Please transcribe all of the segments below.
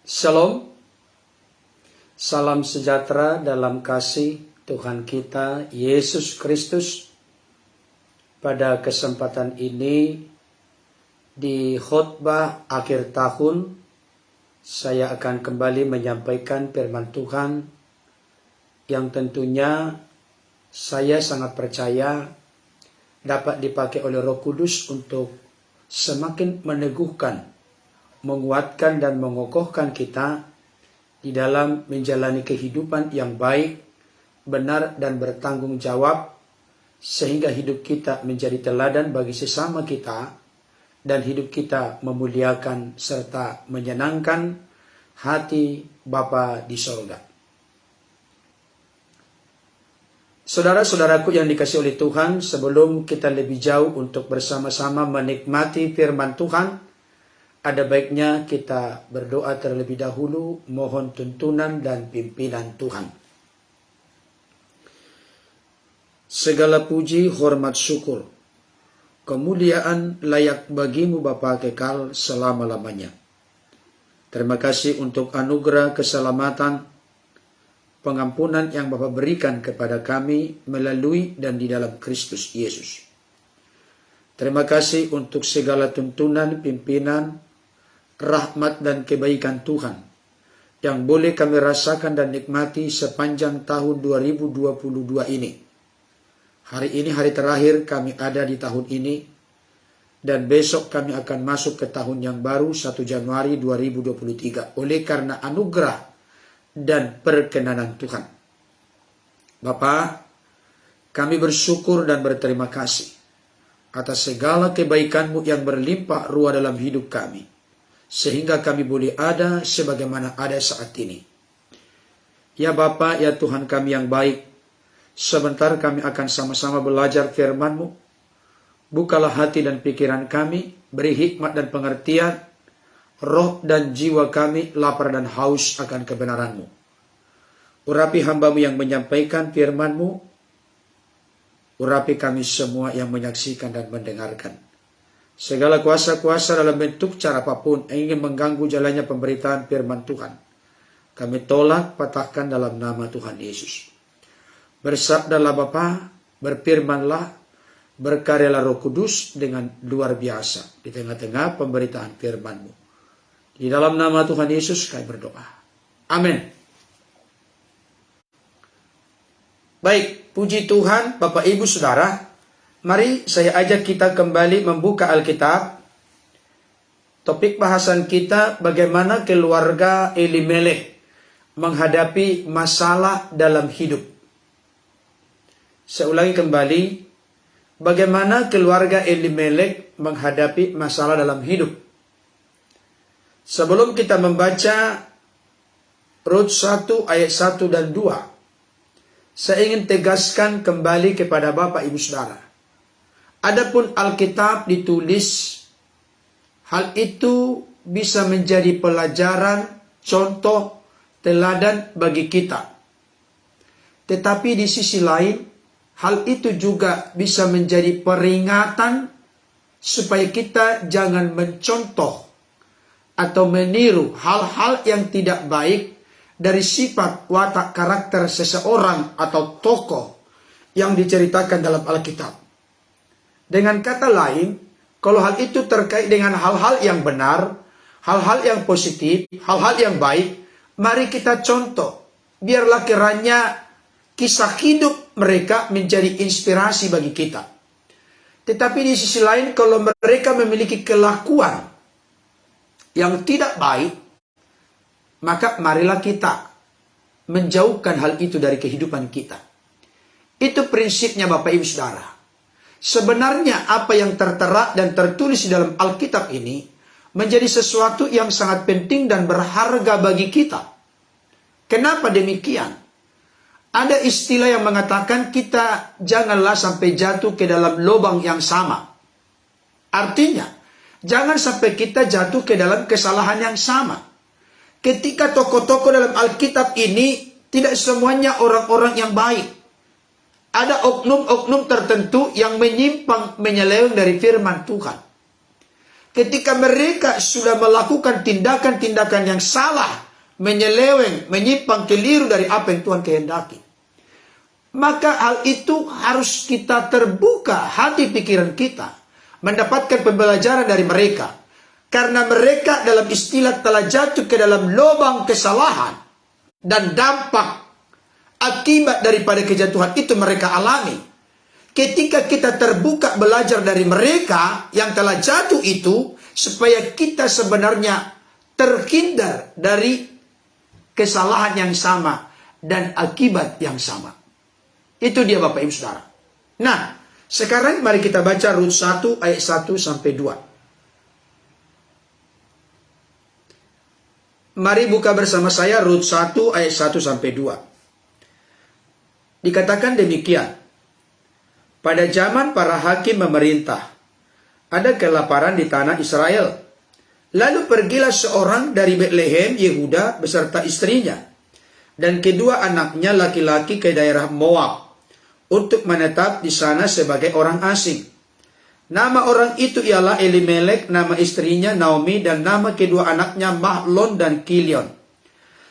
Shalom, salam sejahtera dalam kasih Tuhan kita Yesus Kristus. Pada kesempatan ini di khotbah akhir tahun, saya akan kembali menyampaikan firman Tuhan yang tentunya saya sangat percaya dapat dipakai oleh Roh Kudus untuk semakin meneguhkan, menguatkan dan mengokohkan kita di dalam menjalani kehidupan yang baik, benar dan bertanggung jawab, sehingga hidup kita menjadi teladan bagi sesama kita dan hidup kita memuliakan serta menyenangkan hati Bapa di sorga. Saudara-saudaraku yang dikasihi oleh Tuhan, sebelum kita lebih jauh untuk bersama-sama menikmati firman Tuhan, ada baiknya kita berdoa terlebih dahulu, mohon tuntunan dan pimpinan Tuhan. Segala puji, hormat, syukur, kemuliaan layak bagimu Bapa kekal selama-lamanya. Terima kasih untuk anugerah keselamatan, pengampunan yang Bapa berikan kepada kami melalui dan di dalam Kristus Yesus. Terima kasih untuk segala tuntunan, pimpinan, rahmat dan kebaikan Tuhan yang boleh kami rasakan dan nikmati sepanjang tahun 2022 ini. Hari ini hari terakhir kami ada di tahun ini, dan besok kami akan masuk ke tahun yang baru 1 Januari 2023 oleh karena anugerah dan perkenanan Tuhan. Bapa, kami bersyukur dan berterima kasih atas segala kebaikan-Mu yang berlimpah ruah dalam hidup kami, sehingga kami boleh ada sebagaimana ada saat ini. Ya Bapa, ya Tuhan kami yang baik, sebentar kami akan sama-sama belajar firman-Mu. Bukalah hati dan pikiran kami, beri hikmat dan pengertian, roh dan jiwa kami lapar dan haus akan kebenaran-Mu. Urapi hamba-Mu yang menyampaikan firman-Mu, urapi kami semua yang menyaksikan dan mendengarkan. Segala kuasa-kuasa dalam bentuk cara apapun yang ingin mengganggu jalannya pemberitaan firman Tuhan, kami tolak, patahkan dalam nama Tuhan Yesus. Bersabdalah Bapa, berfirmanlah, berkaryalah Roh Kudus dengan luar biasa di tengah-tengah pemberitaan firman-Mu. Di dalam nama Tuhan Yesus kami berdoa. Amin. Baik, puji Tuhan, Bapak Ibu Saudara. Mari saya ajak kita kembali membuka Alkitab. Topik bahasan kita bagaimana keluarga Elimelek menghadapi masalah dalam hidup. Saya ulangi kembali, bagaimana keluarga Elimelek menghadapi masalah dalam hidup. Sebelum kita membaca Rut 1 ayat 1 dan 2, saya ingin tegaskan kembali kepada Bapak Ibu Saudara. Adapun Alkitab ditulis, hal itu bisa menjadi pelajaran, contoh, teladan bagi kita. Tetapi di sisi lain, hal itu juga bisa menjadi peringatan supaya kita jangan mencontoh atau meniru hal-hal yang tidak baik dari sifat watak karakter seseorang atau tokoh yang diceritakan dalam Alkitab. Dengan kata lain, kalau hal itu terkait dengan hal-hal yang benar, hal-hal yang positif, hal-hal yang baik, mari kita contoh. Biarlah kiranya kisah hidup mereka menjadi inspirasi bagi kita. Tetapi di sisi lain, kalau mereka memiliki kelakuan yang tidak baik, maka marilah kita menjauhkan hal itu dari kehidupan kita. Itu prinsipnya Bapak Ibu Saudara. Sebenarnya apa yang tertera dan tertulis di dalam Alkitab ini menjadi sesuatu yang sangat penting dan berharga bagi kita. Kenapa demikian? Ada istilah yang mengatakan kita janganlah sampai jatuh ke dalam lubang yang sama. Artinya, jangan sampai kita jatuh ke dalam kesalahan yang sama. Ketika tokoh-tokoh dalam Alkitab ini tidak semuanya orang-orang yang baik. Ada oknum-oknum tertentu yang menyimpang menyeleweng dari firman Tuhan. ketika mereka sudah melakukan tindakan-tindakan yang salah, menyeleweng, menyimpang keliru dari apa yang Tuhan kehendaki, maka hal itu harus kita terbuka hati pikiran kita, mendapatkan pembelajaran dari mereka. Karena mereka dalam istilah telah jatuh ke dalam lubang kesalahan, dan dampak akibat daripada kejatuhan itu mereka alami. Ketika kita terbuka belajar dari mereka yang telah jatuh itu, supaya kita sebenarnya terhindar dari kesalahan yang sama dan akibat yang sama. Itu dia Bapak Ibu Saudara. Nah, sekarang mari kita baca Rut 1 ayat 1 sampai 2. Mari buka bersama saya Rut 1 ayat 1 sampai 2. Dikatakan demikian. Pada zaman para hakim memerintah, ada kelaparan di tanah Israel. Lalu pergilah seorang dari Betlehem, Yehuda, beserta istrinya dan kedua anaknya laki-laki ke daerah Moab untuk menetap di sana sebagai orang asing. Nama orang itu ialah Elimelek, nama istrinya Naomi, dan nama kedua anaknya Mahlon dan Kilion.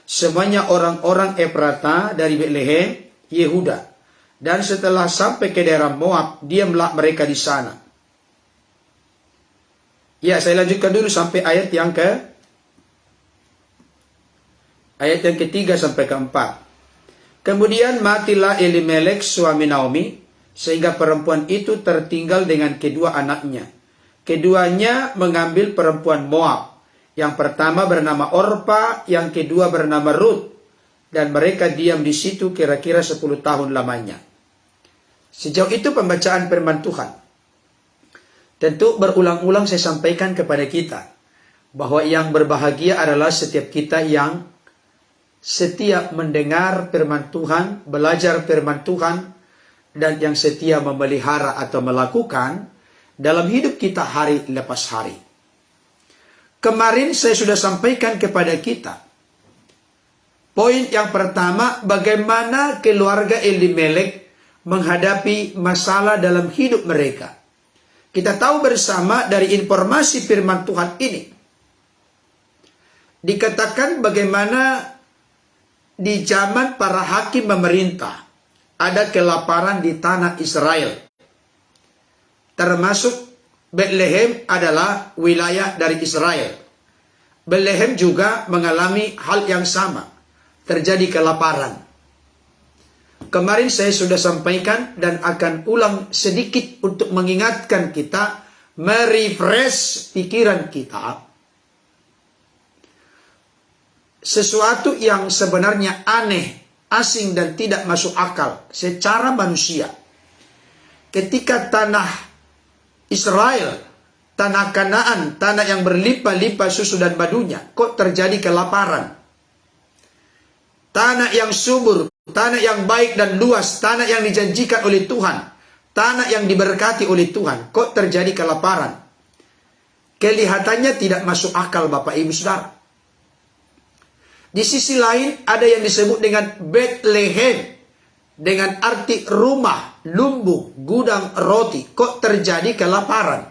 Semuanya orang-orang Efrata dari Betlehem, Yehuda. Dan setelah sampai ke daerah Moab, diamlah mereka di sana. Ya, saya lanjutkan dulu sampai ayat yang ketiga sampai keempat. Kemudian matilah Elimelek suami Naomi, sehingga perempuan itu tertinggal dengan kedua anaknya. Keduanya mengambil perempuan Moab. Yang pertama bernama Orpa, yang kedua bernama Rut. Dan mereka diam di situ kira-kira 10 tahun lamanya. Sejauh itu pembacaan firman Tuhan. Tentu berulang-ulang saya sampaikan kepada kita, bahwa yang berbahagia adalah setiap kita yang setiap mendengar firman Tuhan, belajar firman Tuhan, dan yang setia memelihara atau melakukan dalam hidup kita hari lepas hari. Kemarin saya sudah sampaikan kepada kita, poin yang pertama, bagaimana keluarga Elimelek menghadapi masalah dalam hidup mereka. Kita tahu bersama dari informasi firman Tuhan ini, dikatakan bagaimana di zaman para hakim memerintah, ada kelaparan di tanah Israel. Termasuk Betlehem adalah wilayah dari Israel. Betlehem juga mengalami hal yang sama. Terjadi kelaparan. Kemarin saya sudah sampaikan dan akan ulang sedikit untuk mengingatkan kita, merefresh pikiran kita. Sesuatu yang sebenarnya aneh, asing dan tidak masuk akal secara manusia. Ketika tanah Israel, tanah Kanaan, tanah yang berlimpah-limpah susu dan madunya, kok terjadi kelaparan? Tanah yang subur, tanah yang baik dan luas, tanah yang dijanjikan oleh Tuhan, tanah yang diberkati oleh Tuhan, kok terjadi kelaparan? Kelihatannya tidak masuk akal Bapak Ibu Saudara. Di sisi lain ada yang disebut dengan Bethlehem, dengan arti rumah, lumbung, gudang roti. Kok terjadi kelaparan?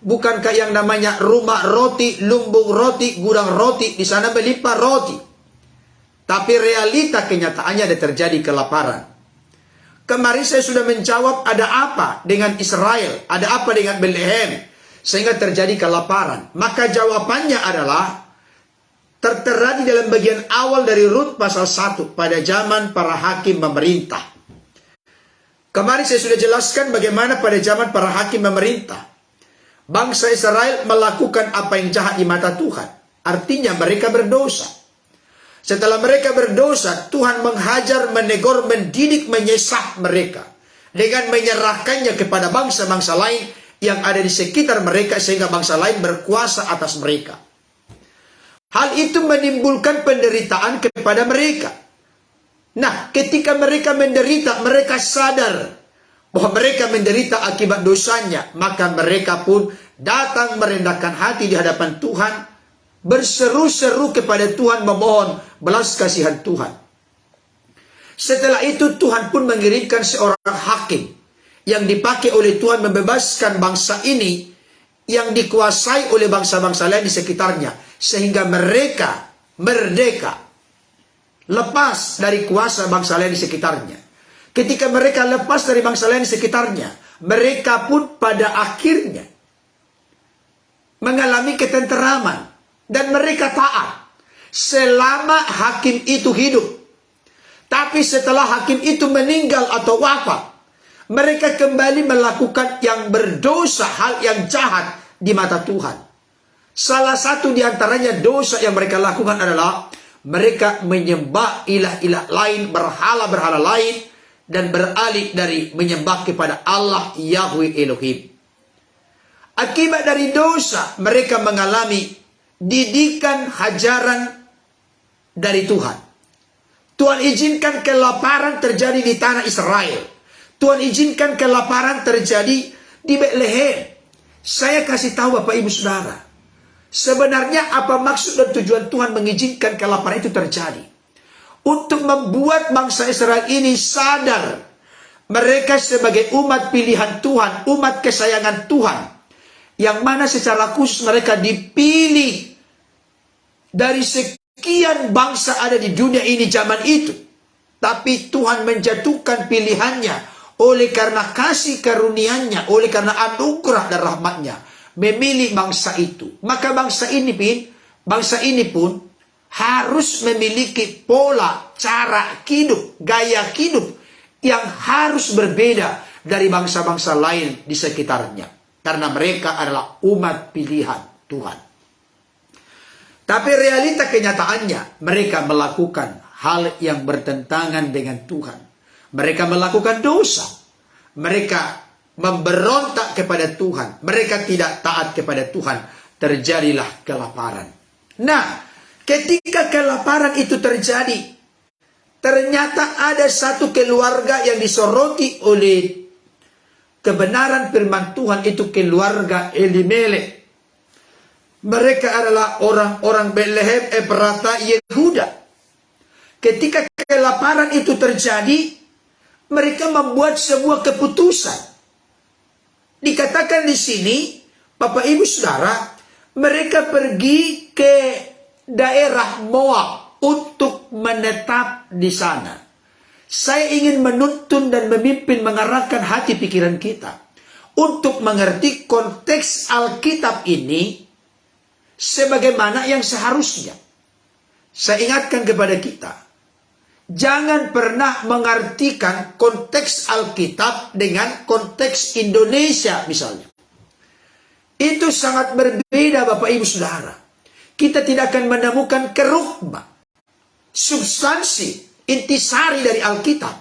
Bukankah yang namanya rumah roti, lumbung roti, gudang roti, di sana melimpah roti? Tapi realita kenyataannya ada terjadi kelaparan. Kemarin saya sudah menjawab ada apa dengan Israel, ada apa dengan Bethlehem, sehingga terjadi kelaparan. Maka jawabannya adalah tertera di dalam bagian awal dari Rut pasal 1 pada zaman para hakim memerintah. Kemarin saya sudah jelaskan bagaimana pada zaman para hakim memerintah, bangsa Israel melakukan apa yang jahat di mata Tuhan. Artinya mereka berdosa. Setelah mereka berdosa, Tuhan menghajar, menegur, mendidik, menyesat mereka dengan menyerahkannya kepada bangsa-bangsa lain yang ada di sekitar mereka, sehingga bangsa lain berkuasa atas mereka. Hal itu menimbulkan penderitaan kepada mereka. Nah, ketika mereka menderita, mereka sadar bahwa mereka menderita akibat dosanya. Maka mereka pun datang merendahkan hati di hadapan Tuhan, berseru-seru kepada Tuhan, memohon belas kasihan Tuhan. Setelah itu Tuhan pun mengirimkan seorang hakim yang dipakai oleh Tuhan membebaskan bangsa ini yang dikuasai oleh bangsa-bangsa lain di sekitarnya, sehingga mereka merdeka, lepas dari kuasa bangsa lain di sekitarnya. Ketika mereka lepas dari bangsa lain di sekitarnya, mereka pun pada akhirnya mengalami ketenteraman dan mereka taat selama hakim itu hidup. Tapi setelah hakim itu meninggal atau wafat, mereka kembali melakukan yang berdosa, hal yang jahat di mata Tuhan. Salah satu di antaranya dosa yang mereka lakukan adalah mereka menyembah ilah-ilah lain, berhala-berhala lain, dan beralih dari menyembah kepada Allah Yahweh Elohim. Akibat dari dosa, mereka mengalami didikan hajaran dari Tuhan. Tuhan izinkan kelaparan terjadi di tanah Israel. Tuhan izinkan kelaparan terjadi di Betlehem. Saya kasih tahu Bapak Ibu Saudara, sebenarnya apa maksud dan tujuan Tuhan mengizinkan kelaparan itu terjadi? Untuk membuat bangsa Israel ini sadar mereka sebagai umat pilihan Tuhan, umat kesayangan Tuhan, yang mana secara khusus mereka dipilih dari sekian bangsa ada di dunia ini zaman itu. Tapi Tuhan menjatuhkan pilihannya oleh karena kasih karunia-Nya, oleh karena anugerah dan rahmat-Nya, memilih bangsa itu. Maka bangsa ini pun harus memiliki pola, cara hidup, gaya hidup yang harus berbeda dari bangsa-bangsa lain di sekitarnya. Karena mereka adalah umat pilihan Tuhan. Tapi realita kenyataannya, mereka melakukan hal yang bertentangan dengan Tuhan. Mereka melakukan dosa. Mereka memberontak kepada Tuhan. Mereka tidak taat kepada Tuhan. Terjadilah kelaparan. Nah, ketika kelaparan itu terjadi, ternyata ada satu keluarga yang disoroti oleh kebenaran firman Tuhan, itu keluarga Elimelek. Mereka adalah orang-orang Betlehem, Efrata, Yehuda. Ketika kelaparan itu terjadi, mereka membuat sebuah keputusan. Dikatakan di sini, Bapak Ibu Saudara, mereka pergi ke daerah Moab untuk menetap di sana. Saya ingin menuntun dan memimpin, mengarahkan hati pikiran kita untuk mengerti konteks Alkitab ini sebagaimana yang seharusnya. Saya ingatkan kepada kita, jangan pernah mengartikan konteks Alkitab dengan konteks Indonesia misalnya. Itu sangat berbeda Bapak Ibu Saudara. Kita tidak akan menemukan kerukma, substansi, intisari dari Alkitab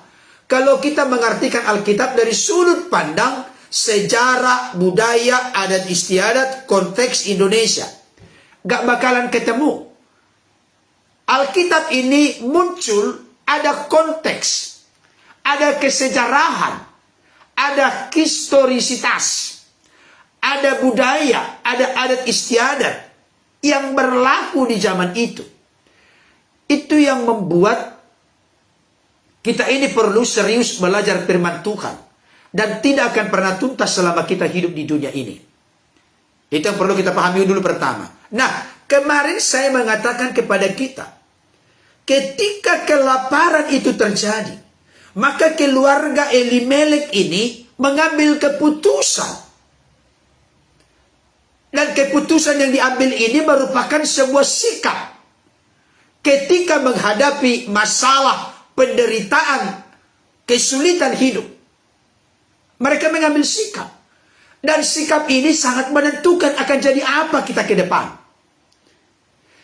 kalau kita mengartikan Alkitab dari sudut pandang sejarah, budaya, adat istiadat, konteks Indonesia. Gak bakalan ketemu. Alkitab ini muncul, ada konteks, ada kesejarahan, ada historisitas, ada budaya, ada adat istiadat yang berlaku di zaman itu. Itu yang membuat kita ini perlu serius belajar firman Tuhan. Dan tidak akan pernah tuntas selama kita hidup di dunia ini. Itu yang perlu kita pahami dulu pertama. Nah, kemarin saya mengatakan kepada kita, ketika kelaparan itu terjadi, maka keluarga Elimelek ini mengambil keputusan. Dan keputusan yang diambil ini merupakan sebuah sikap. Ketika menghadapi masalah, penderitaan, kesulitan hidup, mereka mengambil sikap. Dan sikap ini sangat menentukan akan jadi apa kita ke depan.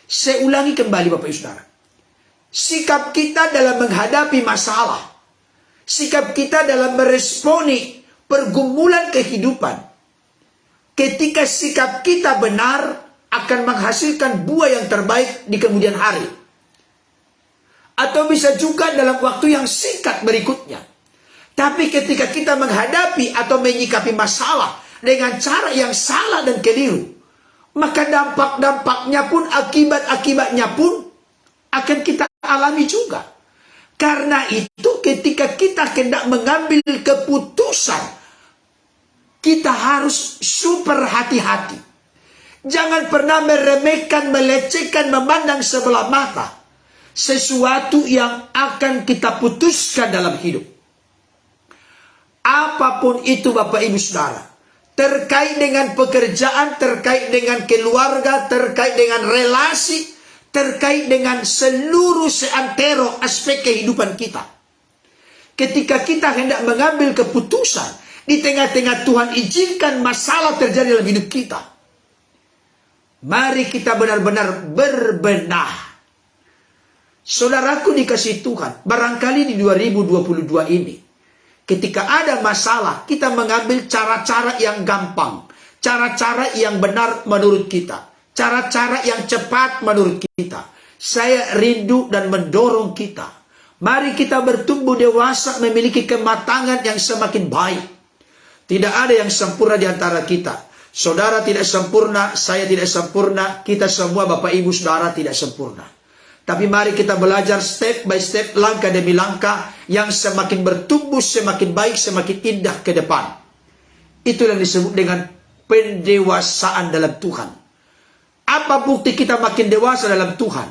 Saya ulangi kembali Bapak Ibu Saudara. Sikap kita dalam menghadapi masalah, sikap kita dalam meresponi pergumulan kehidupan, ketika sikap kita benar, akan menghasilkan buah yang terbaik di kemudian hari. Atau bisa juga dalam waktu yang singkat berikutnya. Tapi ketika kita menghadapi atau menyikapi masalah dengan cara yang salah dan keliru, maka dampak-dampaknya pun, akibat-akibatnya pun akan kita alami juga. Karena itu ketika kita hendak mengambil keputusan kita harus super hati-hati. Jangan pernah meremehkan, melecehkan, memandang sebelah mata sesuatu yang akan kita putuskan dalam hidup. Apapun itu Bapak Ibu Saudara, terkait dengan pekerjaan, terkait dengan keluarga, terkait dengan relasi, terkait dengan seluruh seantero aspek kehidupan kita. Ketika kita hendak mengambil keputusan, di tengah-tengah Tuhan izinkan masalah terjadi dalam hidup kita, mari kita benar-benar berbenah. Saudaraku dikasih Tuhan, barangkali di 2022 ini, ketika ada masalah, kita mengambil cara-cara yang gampang, cara-cara yang benar menurut kita, cara-cara yang cepat menurut kita. Saya rindu dan mendorong kita, mari kita bertumbuh dewasa, memiliki kematangan yang semakin baik. Tidak ada yang sempurna di antara kita. Saudara tidak sempurna, saya tidak sempurna, kita semua Bapak Ibu Saudara tidak sempurna. Tapi mari kita belajar step by step, langkah demi langkah, yang semakin bertumbuh, semakin baik, semakin indah ke depan. Itu yang disebut dengan pendewasaan dalam Tuhan. Apa bukti kita makin dewasa dalam Tuhan?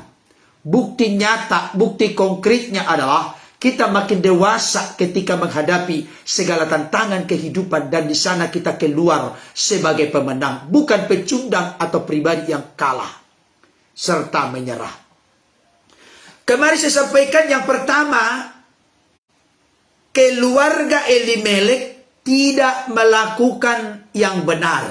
Bukti nyata, bukti konkretnya adalah kita makin dewasa ketika menghadapi segala tantangan kehidupan, dan di sana kita keluar sebagai pemenang, bukan pecundang atau pribadi yang kalah serta menyerah. Kemarin saya sampaikan yang pertama, keluarga Elimelek tidak melakukan yang benar.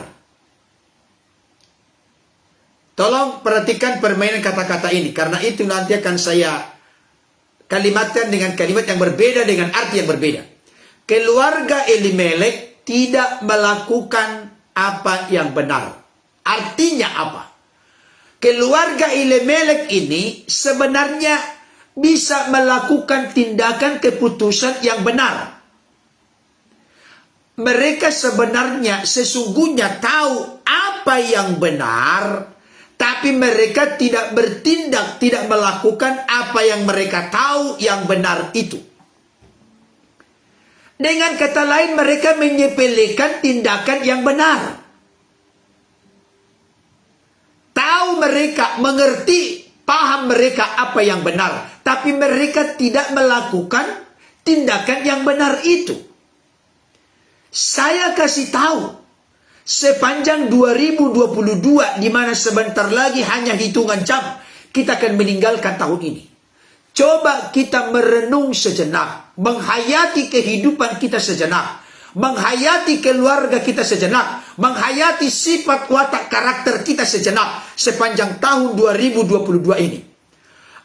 Tolong perhatikan permainan kata-kata ini, karena itu nanti akan saya kalimatkan dengan kalimat yang berbeda, dengan arti yang berbeda. Keluarga Elimelek tidak melakukan apa yang benar. Artinya apa? Keluarga Elimelek ini sebenarnya bisa melakukan tindakan keputusan yang benar. Mereka sebenarnya sesungguhnya tahu apa yang benar, tapi mereka tidak bertindak, tidak melakukan apa yang mereka tahu yang benar itu. Dengan kata lain, mereka menyepelekan tindakan yang benar. Tahu mereka, mengerti, paham mereka apa yang benar, tapi mereka tidak melakukan tindakan yang benar itu. Saya kasih tahu, sepanjang 2022, di mana sebentar lagi hanya hitungan jam, kita akan meninggalkan tahun ini. Coba kita merenung sejenak, menghayati kehidupan kita sejenak, menghayati keluarga kita sejenak, menghayati sifat watak karakter kita sejenak sepanjang tahun 2022 ini.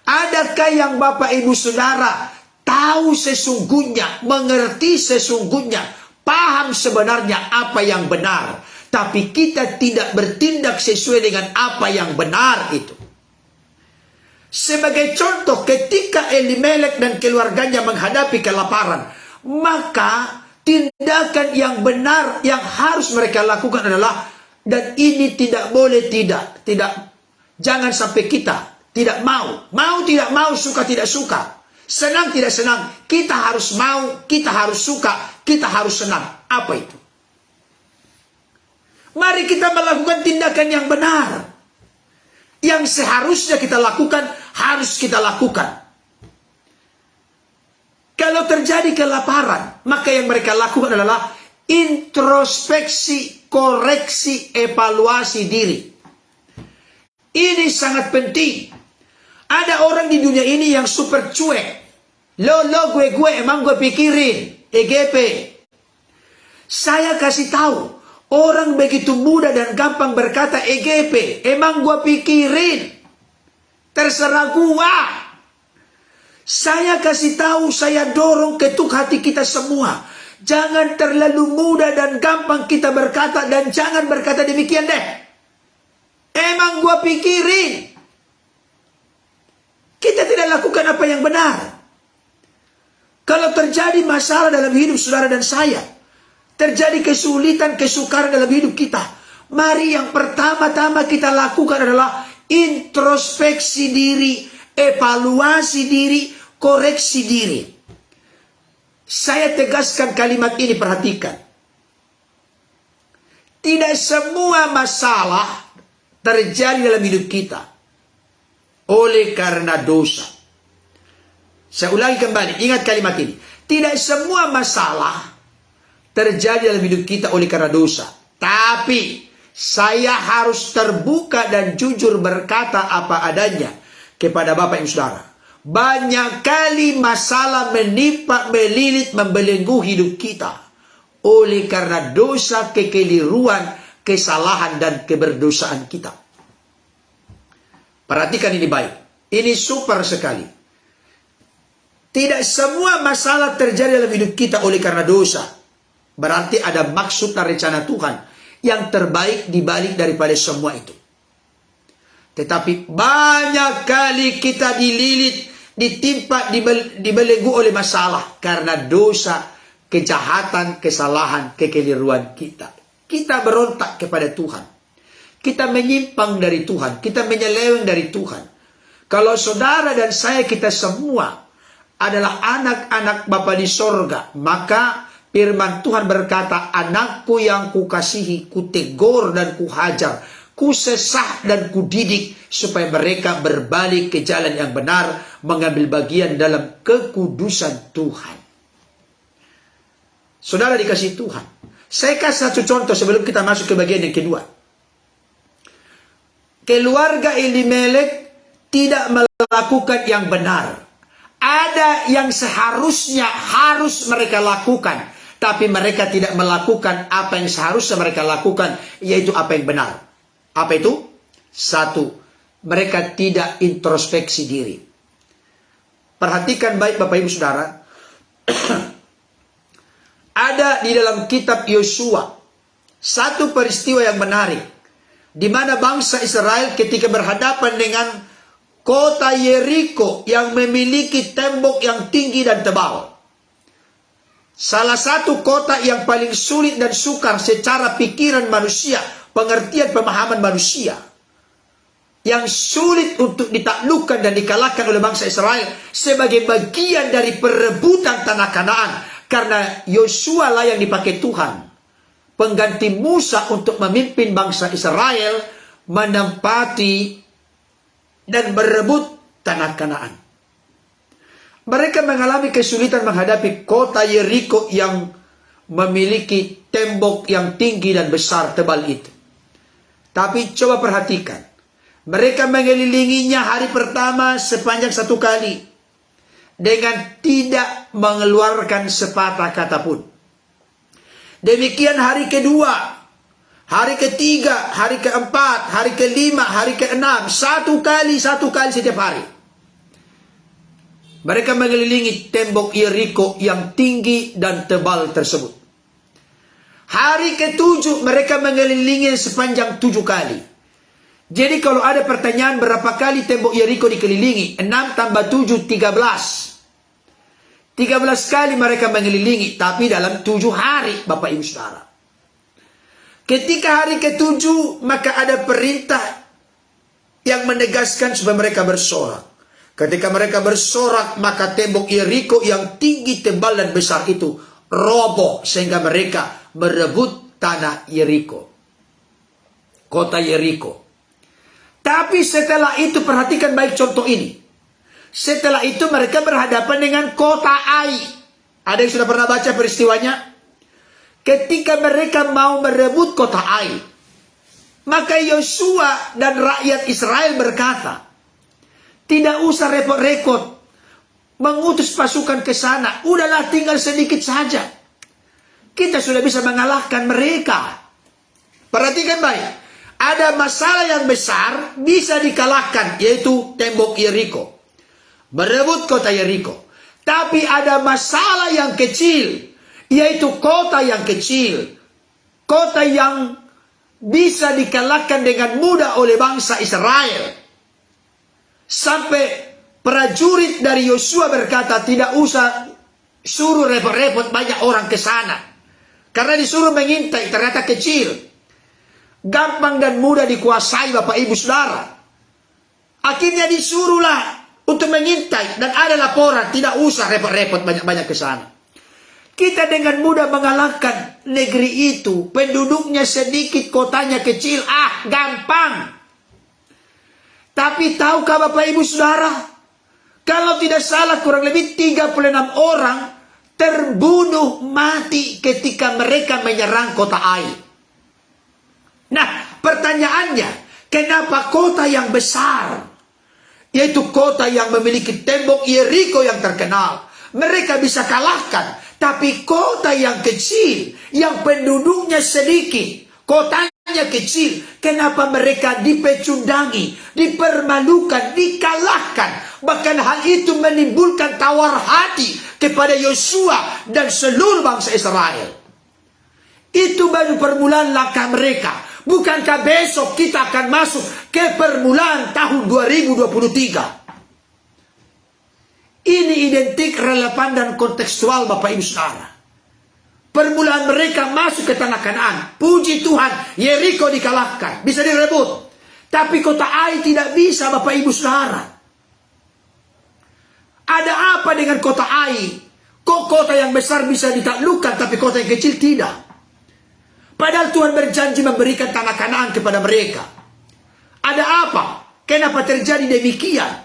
Adakah yang Bapak Ibu Saudara tahu sesungguhnya, mengerti sesungguhnya, paham sebenarnya apa yang benar, tapi kita tidak bertindak sesuai dengan apa yang benar itu? Sebagai contoh, ketika Elimelek dan keluarganya menghadapi kelaparan, maka tindakan yang benar yang harus mereka lakukan adalah, dan ini tidak boleh tidak, jangan sampai kita tidak mau, tidak mau, suka tidak suka, senang tidak senang, kita harus mau, kita harus suka, kita harus senang. Apa itu? Mari kita melakukan tindakan yang benar. Yang seharusnya kita lakukan, harus kita lakukan. Kalau terjadi kelaparan, maka yang mereka lakukan adalah introspeksi, koreksi, evaluasi diri. Ini sangat penting. Ada orang di dunia ini yang super cuek. Lo, gue, emang gue pikirin. EGP. Saya kasih tahu, orang begitu mudah dan gampang berkata EGP. Emang gue pikirin. Terserah gua. Saya kasih tahu, saya dorong ketuk hati kita semua. Jangan terlalu mudah dan gampang kita berkata, dan jangan berkata demikian deh. Emang gua pikirin. Kita tidak lakukan apa yang benar. Kalau terjadi masalah dalam hidup saudara dan saya, terjadi kesulitan, kesukaran dalam hidup kita, mari yang pertama-tama kita lakukan adalah introspeksi diri, evaluasi diri, koreksi diri. Saya tegaskan kalimat ini, perhatikan. Tidak semua masalah terjadi dalam hidup kita oleh karena dosa. Saya ulangi kembali, ingat kalimat ini. Tidak semua masalah terjadi dalam hidup kita oleh karena dosa. Tapi saya harus terbuka dan jujur berkata apa adanya kepada Bapak Ibu Saudara. Banyak kali masalah menimpa, melilit, membelenggu hidup kita oleh karena dosa, kekeliruan, kesalahan, dan keberdosaan kita. Perhatikan ini baik. Ini super sekali. Tidak semua masalah terjadi dalam hidup kita oleh karena dosa. Berarti ada maksud dan rencana Tuhan yang terbaik dibalik daripada semua itu. Tetapi banyak kali kita dililit, ditimpa, dibelenggu oleh masalah karena dosa, kejahatan, kesalahan, kekeliruan kita. Kita berontak kepada Tuhan. Kita menyimpang dari Tuhan. Kita menyeleweng dari Tuhan. Kalau saudara dan saya, kita semua adalah anak-anak Bapa di sorga, maka firman Tuhan berkata, anakku yang kukasihi, kutegur dan kuhajar, kusesah dan kudidik, supaya mereka berbalik ke jalan yang benar, mengambil bagian dalam kekudusan Tuhan. Saudara dikasih Tuhan. Saya kasih satu contoh sebelum kita masuk ke bagian yang kedua. Keluarga Elimelek tidak melakukan yang benar. Ada yang seharusnya harus mereka lakukan, tapi mereka tidak melakukan apa yang seharusnya mereka lakukan, yaitu apa yang benar. Apa itu? Satu, mereka tidak introspeksi diri. Perhatikan baik Bapak Ibu Saudara. Ada di dalam kitab Yosua satu peristiwa yang menarik, di mana bangsa Israel ketika berhadapan dengan kota Yeriko yang memiliki tembok yang tinggi dan tebal. Salah satu kota yang paling sulit dan sukar secara pikiran manusia, pengertian pemahaman manusia, yang sulit untuk ditaklukkan dan dikalahkan oleh bangsa Israel sebagai bagian dari perebutan tanah Kanaan. Karena Yosua lah yang dipakai Tuhan, pengganti Musa, untuk memimpin bangsa Israel menempati dan berebut tanah Kanaan. Mereka mengalami kesulitan menghadapi kota Yeriko yang memiliki tembok yang tinggi dan besar tebal itu. Tapi coba perhatikan, mereka mengelilinginya hari pertama sepanjang 1 kali dengan tidak mengeluarkan sepatah kata pun. Demikian hari kedua, hari ketiga, hari keempat, hari kelima, hari keenam, satu kali setiap hari. Mereka mengelilingi tembok Yeriko yang tinggi dan tebal tersebut. Hari ke-7 mereka mengelilingi sepanjang 7 kali. Jadi kalau ada pertanyaan berapa kali tembok Yeriko dikelilingi, 6 tambah 7, 13. 13 kali mereka mengelilingi, tapi dalam 7 hari, Bapak Ibu Saudara. Ketika hari ke-7, maka ada perintah yang menegaskan supaya mereka bersorak. Ketika mereka bersorak, maka tembok Yeriko yang tinggi, tebal, dan besar itu roboh, sehingga mereka merebut tanah Yeriko, kota Yeriko. Tapi setelah itu, perhatikan baik contoh ini. Setelah itu mereka berhadapan dengan kota Ai. Ada yang sudah pernah baca peristiwanya? Ketika mereka mau merebut kota Ai, maka Yosua dan rakyat Israel berkata, tidak usah repot-repot mengutus pasukan ke sana. Udahlah, tinggal sedikit saja. Kita sudah bisa mengalahkan mereka. Perhatikan baik. Ada masalah yang besar bisa dikalahkan, yaitu tembok Yeriko, merebut kota Yeriko. Tapi ada masalah yang kecil, yaitu kota yang kecil, kota yang bisa dikalahkan dengan mudah oleh bangsa Israel. Sampai prajurit dari Yosua berkata, tidak usah suruh repot-repot banyak orang ke sana, karena disuruh mengintai, ternyata kecil, gampang dan mudah dikuasai Bapak Ibu Saudara. Akhirnya disuruhlah untuk mengintai, dan ada laporan tidak usah repot-repot banyak-banyak ke sana. Kita dengan mudah mengalahkan negeri itu. Penduduknya sedikit, kotanya kecil. Gampang. Tapi tahukah Bapak Ibu Saudara? Kalau tidak salah kurang lebih 36 orang terbunuh mati ketika mereka menyerang kota Ai. Nah, pertanyaannya, kenapa kota yang besar, yaitu kota yang memiliki tembok Yeriko yang terkenal, mereka bisa kalahkan? Tapi kota yang kecil, yang penduduknya sedikit, kotanya kecil, kenapa mereka dipecundangi, dipermalukan, dikalahkan? Bahkan hal itu menimbulkan tawar hati kepada Yosua dan seluruh bangsa Israel. Itu baru permulaan langkah mereka. Bukankah besok kita akan masuk ke permulaan tahun 2023? Ini identik, relevan, dan kontekstual Bapak Ibu Saudara. Permulaan mereka masuk ke tanah Kanaan. Puji Tuhan, Yeriko dikalahkan. Bisa direbut. Tapi kota Ai tidak bisa, Bapak Ibu Saudara. Ada apa dengan kota Ai? Kok kota yang besar bisa ditaklukkan, tapi kota yang kecil tidak? Padahal Tuhan berjanji memberikan tanah Kanaan kepada mereka. Ada apa? Kenapa terjadi demikian?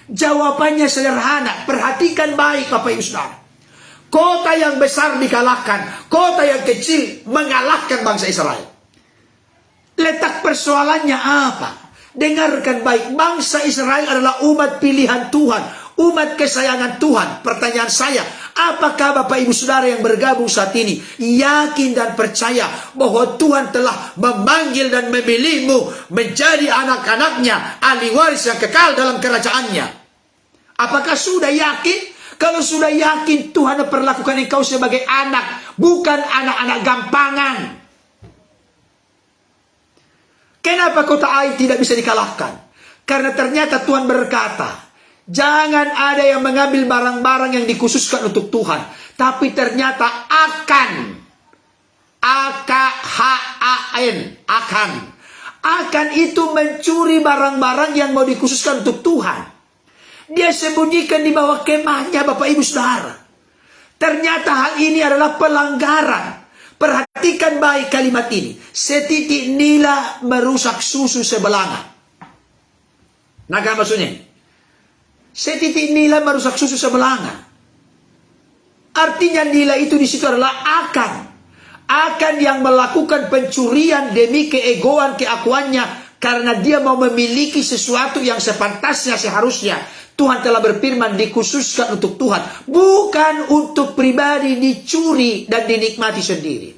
Jawabannya sederhana. Perhatikan baik Bapak Ibu Saudara. Kota yang besar dikalahkan, kota yang kecil mengalahkan bangsa Israel. Letak persoalannya apa? Dengarkan baik, bangsa Israel adalah umat pilihan Tuhan, umat kesayangan Tuhan. Pertanyaan saya, apakah Bapak Ibu Saudara yang bergabung saat ini yakin dan percaya bahwa Tuhan telah memanggil dan memilihmu menjadi anak-anaknya, ahli waris yang kekal dalam kerajaannya? Apakah sudah yakin? Kalau sudah yakin, Tuhan memperlakukan engkau sebagai anak, bukan anak-anak gampangan. Kenapa kota Ai tidak bisa dikalahkan? Karena ternyata Tuhan berkata, jangan ada yang mengambil barang-barang yang dikhususkan untuk Tuhan. Tapi ternyata akan itu mencuri barang-barang yang mau dikhususkan untuk Tuhan. Dia sembunyikan di bawah kemahnya Bapak Ibu Saudara. Ternyata hal ini adalah pelanggaran. Perhatikan baik kalimat ini. Setitik nila merusak susu sebelanga. Naga maksudnya? Setitik nila merusak susu sebelanga. Artinya nila itu di situ adalah akan yang melakukan pencurian demi keegoan, keakuannya, karena dia mau memiliki sesuatu yang sepantasnya, seharusnya. Tuhan telah berfirman dikhususkan untuk Tuhan, bukan untuk pribadi, dicuri dan dinikmati sendiri.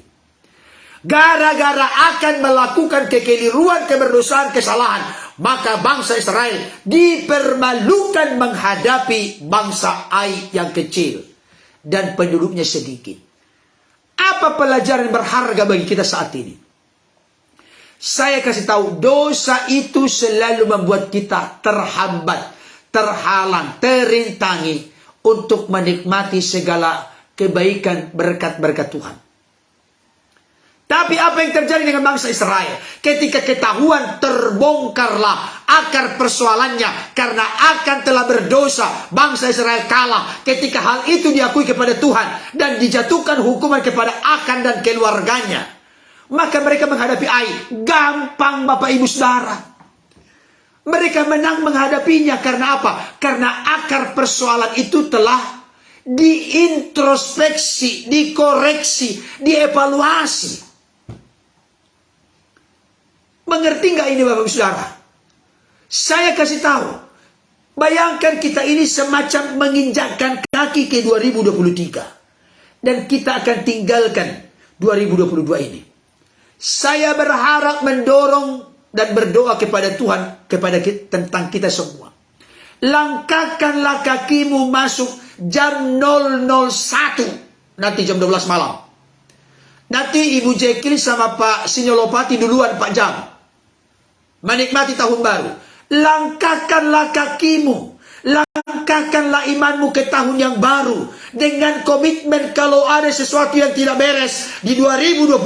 Gara-gara akan melakukan kekeliruan, keberdosaan, kesalahan, maka bangsa Israel dipermalukan menghadapi bangsa Ai yang kecil dan penduduknya sedikit. Apa pelajaran berharga bagi kita saat ini? Saya kasih tahu, dosa itu selalu membuat kita terhambat, terhalang, terintangi untuk menikmati segala kebaikan, berkat-berkat Tuhan. Tapi apa yang terjadi dengan bangsa Israel? Ketika ketahuan, terbongkarlah akar persoalannya. Karena akan telah berdosa, bangsa Israel kalah. Ketika hal itu diakui kepada Tuhan dan dijatuhkan hukuman kepada Akan dan keluarganya, maka mereka menghadapi Ai. Gampang Bapak Ibu Saudara. Mereka menang menghadapinya. Karena apa? Karena akar persoalan itu telah diintrospeksi, dikoreksi, dievaluasi. Mengerti nggak ini Bapak Ibu Saudara? Saya kasih tahu. Bayangkan kita ini semacam menginjakkan kaki ke 2023. Dan kita akan tinggalkan 2022 ini. Saya berharap mendorong dan berdoa kepada Tuhan, tentang kita semua. Langkahkanlah kakimu masuk jam 001, nanti jam 12 malam. Nanti Ibu Jekil sama Pak Sinolopati duluan 4 jam. Menikmati tahun baru. Langkahkanlah kakimu, langkahkanlah imanmu ke tahun yang baru. Dengan komitmen kalau ada sesuatu yang tidak beres di 2022,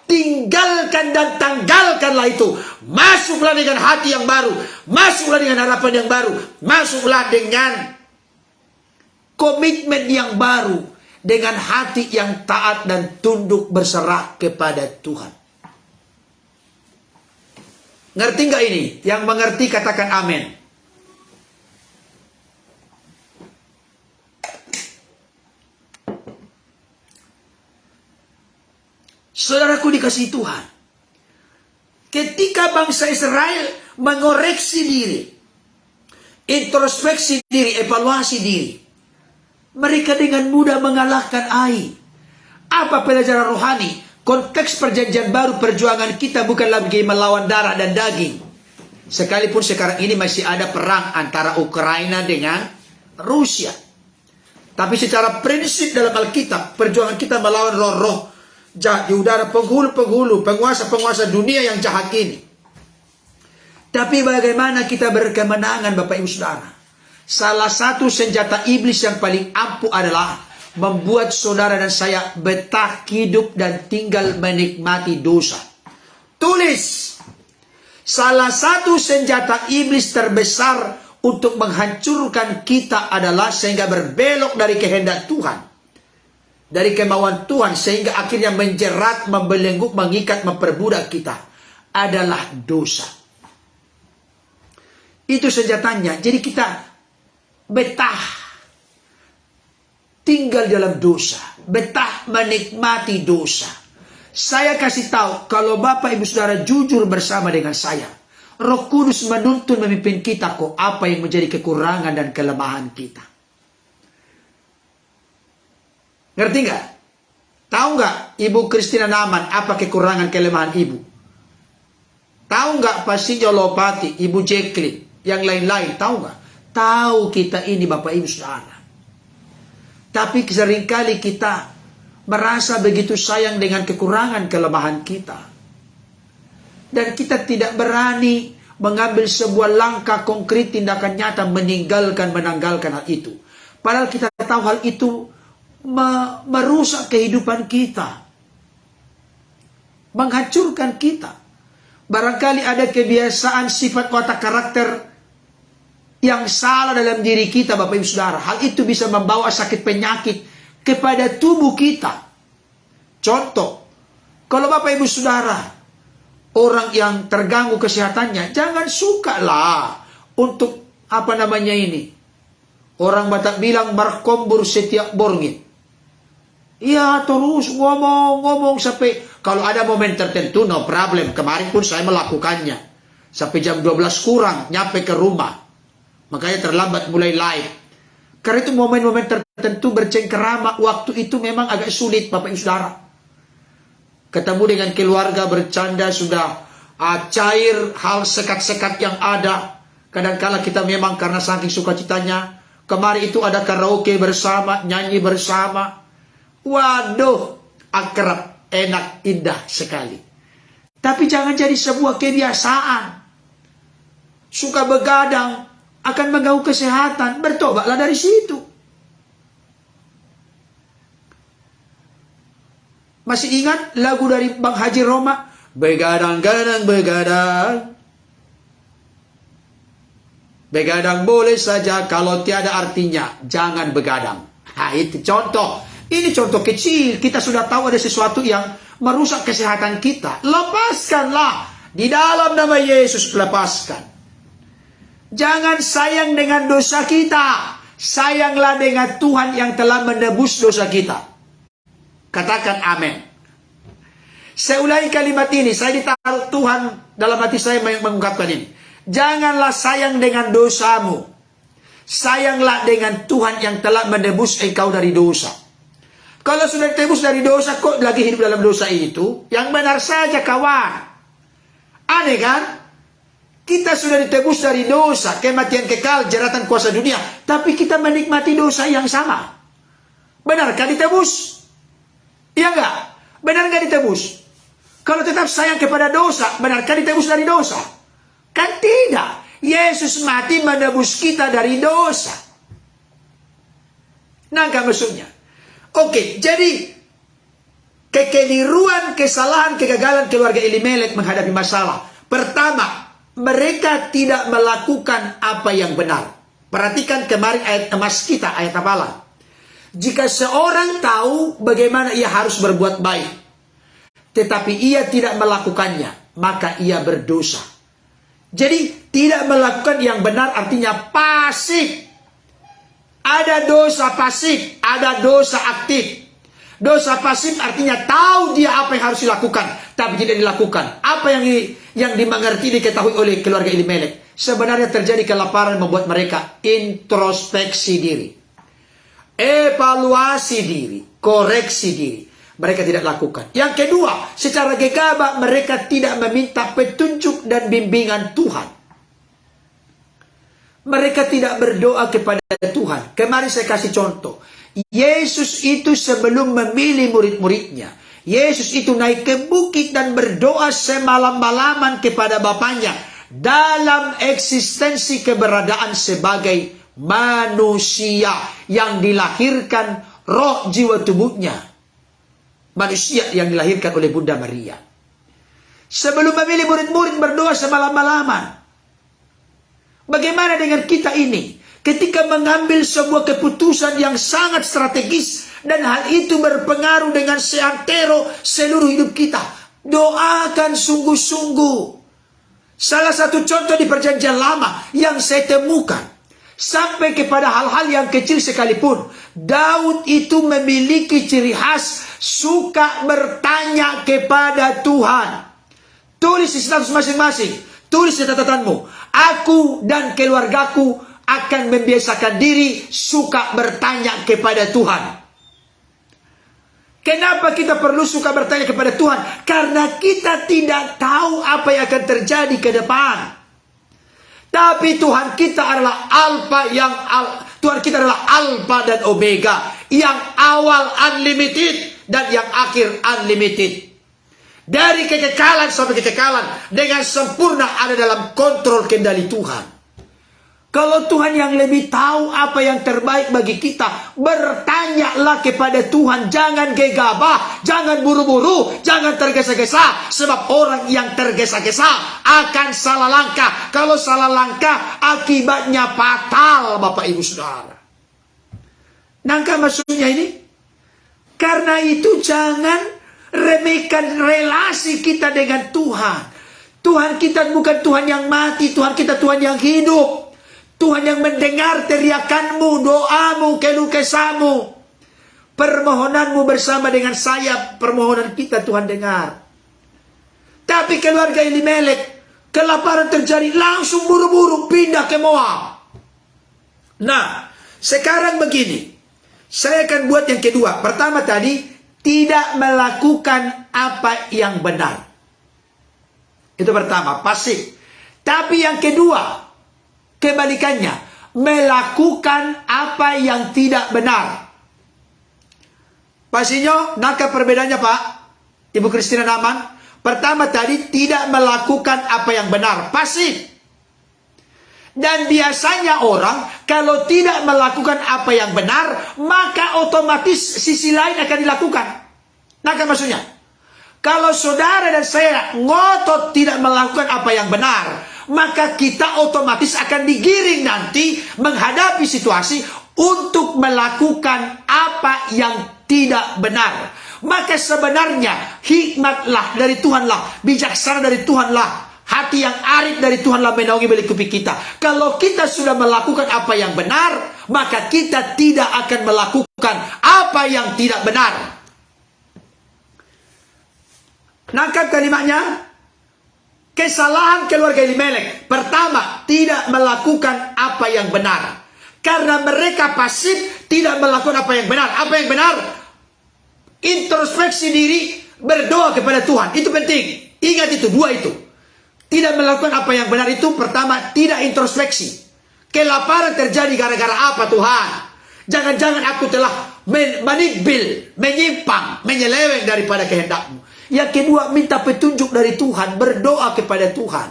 tinggalkan dan tanggalkanlah itu. Masuklah dengan hati yang baru. Masuklah dengan harapan yang baru. Masuklah dengan komitmen yang baru. dengan hati yang taat dan tunduk berserah kepada Tuhan. Ngerti nggak ini? Yang mengerti katakan amin. Saudaraku dikasihi Tuhan, ketika bangsa Israel mengoreksi diri, introspeksi diri, evaluasi diri, mereka dengan mudah mengalahkan Ai. Apa pelajaran rohani? Konteks perjanjian baru, perjuangan kita bukan lagi melawan darah dan daging. Sekalipun sekarang ini masih ada perang antara Ukraina dengan Rusia. Tapi secara prinsip dalam Alkitab, perjuangan kita melawan roh-roh jahat di udara, penghulu-penghulu, penguasa-penguasa dunia yang jahat ini. Tapi bagaimana kita berkemenangan, Bapak Ibu Saudara? Salah satu senjata iblis yang paling ampuh adalah membuat saudara dan saya betah hidup dan tinggal menikmati dosa. Tulis, salah satu senjata iblis terbesar untuk menghancurkan kita adalah sehingga berbelok dari kehendak Tuhan, dari kemauan Tuhan, sehingga akhirnya menjerat, membelenggu, mengikat, memperbudak kita, adalah dosa. Itu senjatanya. Jadi kita betah tinggal dalam dosa, betah menikmati dosa. Saya kasih tahu, kalau Bapak Ibu Saudara jujur bersama dengan saya, Roh Kudus menuntun memimpin kita kok apa yang menjadi kekurangan dan kelemahan kita. Ngerti nggak? Tahu nggak Ibu Christina Naman apa kekurangan kelemahan Ibu? Tahu nggak Pasinjo Lopati, Ibu Jacqueline, yang lain-lain? Tahu nggak? Tahu kita ini Bapak Ibu Saudara. Tapi seringkali kita merasa begitu sayang dengan kekurangan kelemahan kita. Dan kita tidak berani mengambil sebuah langkah konkret, tindakan nyata, menanggalkan hal itu. Padahal kita tahu hal itu merusak kehidupan kita, menghancurkan kita. Barangkali ada kebiasaan, sifat, watak, karakter yang salah dalam diri kita, Bapak Ibu Saudara. Hal itu bisa membawa sakit penyakit kepada tubuh kita. Contoh, kalau Bapak Ibu Saudara orang yang terganggu kesehatannya, jangan suka lah untuk orang Batak bilang markombur setiap borngit. Iya, terus ngomong sampai kalau ada momen tertentu, no problem. Kemarin pun saya melakukannya. Sampai jam 12 kurang nyampe ke rumah. Makanya terlambat mulai live. Karena itu momen-momen tertentu bercengkerama, waktu itu memang agak sulit Bapak Ibu Saudara. Ketemu dengan keluarga, bercanda, sudah cair hal sekat-sekat yang ada. Kadang-kala kita memang karena saking sukacitanya. Kemarin itu ada karaoke bersama, nyanyi bersama. Waduh, akrab, enak, indah sekali. Tapi jangan jadi sebuah kebiasaan. Suka begadang, akan mengganggu kesehatan. Bertobatlah dari situ. Masih ingat lagu dari Bang Haji Roma? Begadang-gadang, begadang. Begadang boleh saja kalau tiada artinya. Jangan begadang. Nah, itu contoh. Ini contoh kecil. Kita sudah tahu ada sesuatu yang merusak kesehatan kita. Lepaskanlah. Di dalam nama Yesus, lepaskan. Jangan sayang dengan dosa kita. Sayanglah dengan Tuhan yang telah menebus dosa kita. Katakan amin. Saya ulangi kalimat ini. Saya ditaruh Tuhan dalam hati saya mengungkapkan ini. Janganlah sayang dengan dosamu. Sayanglah dengan Tuhan yang telah menebus engkau dari dosa. Kalau sudah ditebus dari dosa, kok lagi hidup dalam dosa itu? Yang benar saja kawan. Aneh kan? Kita sudah ditebus dari dosa, kematian kekal, jeratan kuasa dunia. Tapi kita menikmati dosa yang sama. Benarkah ditebus? Iya enggak? Benar enggak ditebus? Kalau tetap sayang kepada dosa, benarkah ditebus dari dosa? Kan tidak. Yesus mati menebus kita dari dosa. Nangka maksudnya. Oke, jadi kekeliruan, kesalahan, kegagalan keluarga Elimelek menghadapi masalah. Pertama, mereka tidak melakukan apa yang benar. Perhatikan kemarin ayat emas kita, ayat hafalan. Jika seorang tahu bagaimana ia harus berbuat baik, tetapi ia tidak melakukannya, maka ia berdosa. Jadi tidak melakukan yang benar artinya pasif. Ada dosa pasif, ada dosa aktif. Dosa pasif artinya tahu dia apa yang harus dilakukan, tapi tidak dilakukan. Apa yang dimengerti, diketahui oleh keluarga Elimelek. Sebenarnya terjadi kelaparan membuat mereka introspeksi diri, evaluasi diri, koreksi diri. Mereka tidak lakukan. Yang kedua, secara gegabah mereka tidak meminta petunjuk dan bimbingan Tuhan. Mereka tidak berdoa kepada Tuhan. Kemarin saya kasih contoh. Yesus itu sebelum memilih murid-muridnya, Yesus itu naik ke bukit dan berdoa semalam-malaman kepada Bapaknya dalam eksistensi keberadaan sebagai manusia yang dilahirkan roh jiwa tubuhnya. Manusia yang dilahirkan oleh Bunda Maria. Sebelum memilih murid-murid berdoa semalam-malaman. Bagaimana dengan kita ini? Ketika mengambil sebuah keputusan yang sangat strategis dan hal itu berpengaruh dengan seantero seluruh hidup kita. Doakan sungguh-sungguh. Salah satu contoh di Perjanjian Lama yang saya temukan, sampai kepada hal-hal yang kecil sekalipun, Daud itu memiliki ciri khas suka bertanya kepada Tuhan. Tulis di status masing-masing, tulis di catatanmu, aku dan keluargaku akan membiasakan diri suka bertanya kepada Tuhan. Kenapa kita perlu suka bertanya kepada Tuhan? Karena kita tidak tahu apa yang akan terjadi ke depan. Tapi Tuhan kita adalah Tuhan kita adalah Alfa dan Omega, yang awal unlimited dan yang akhir unlimited. Dari kekekalan sampai kekekalan dengan sempurna ada dalam kontrol kendali Tuhan. Kalau Tuhan yang lebih tahu apa yang terbaik bagi kita, bertanyalah kepada Tuhan. Jangan gegabah, jangan buru-buru, jangan tergesa-gesa. Sebab orang yang tergesa-gesa akan salah langkah. Kalau salah langkah, akibatnya fatal, Bapak Ibu Saudara. Nangka maksudnya ini? Karena itu jangan remehkan relasi kita dengan Tuhan. Tuhan kita bukan Tuhan yang mati, Tuhan kita Tuhan yang hidup. Tuhan yang mendengar teriakanmu, doamu, keluh kesahmu, permohonanmu bersama dengan saya, permohonan kita Tuhan dengar. Tapi keluarga Elimelek, kelaparan terjadi, langsung buru-buru pindah ke Moab. Nah, sekarang begini, saya akan buat yang kedua. Pertama tadi, tidak melakukan apa yang benar. Itu pertama, pasif. Tapi yang kedua, kebalikannya, melakukan apa yang tidak benar. Pak Sinyo, nangkap perbedaannya Pak? Ibu Kristina Naman. Pertama tadi, tidak melakukan apa yang benar, pasif. Dan biasanya orang, kalau tidak melakukan apa yang benar, maka otomatis sisi lain akan dilakukan. Nangkap maksudnya? Kalau saudara dan saya ngotot tidak melakukan apa yang benar, maka kita otomatis akan digiring nanti menghadapi situasi untuk melakukan apa yang tidak benar. Maka sebenarnya hikmatlah dari Tuhanlah, bijaksana dari Tuhanlah, hati yang arif dari Tuhanlah menaungi balik kuping kita. Kalau kita sudah melakukan apa yang benar, maka kita tidak akan melakukan apa yang tidak benar. Nangkap kalimatnya? Kesalahan keluarga Elimelek. Pertama, tidak melakukan apa yang benar. Karena mereka pasif, tidak melakukan apa yang benar. Apa yang benar? Introspeksi diri, berdoa kepada Tuhan. Itu penting. Ingat itu, dua itu. Tidak melakukan apa yang benar itu, pertama, tidak introspeksi. Kelaparan terjadi gara-gara apa Tuhan? Jangan-jangan aku telah menidbil, menyimpang, menyeleweng daripada kehendakmu. Yang kedua, minta petunjuk dari Tuhan, berdoa kepada Tuhan.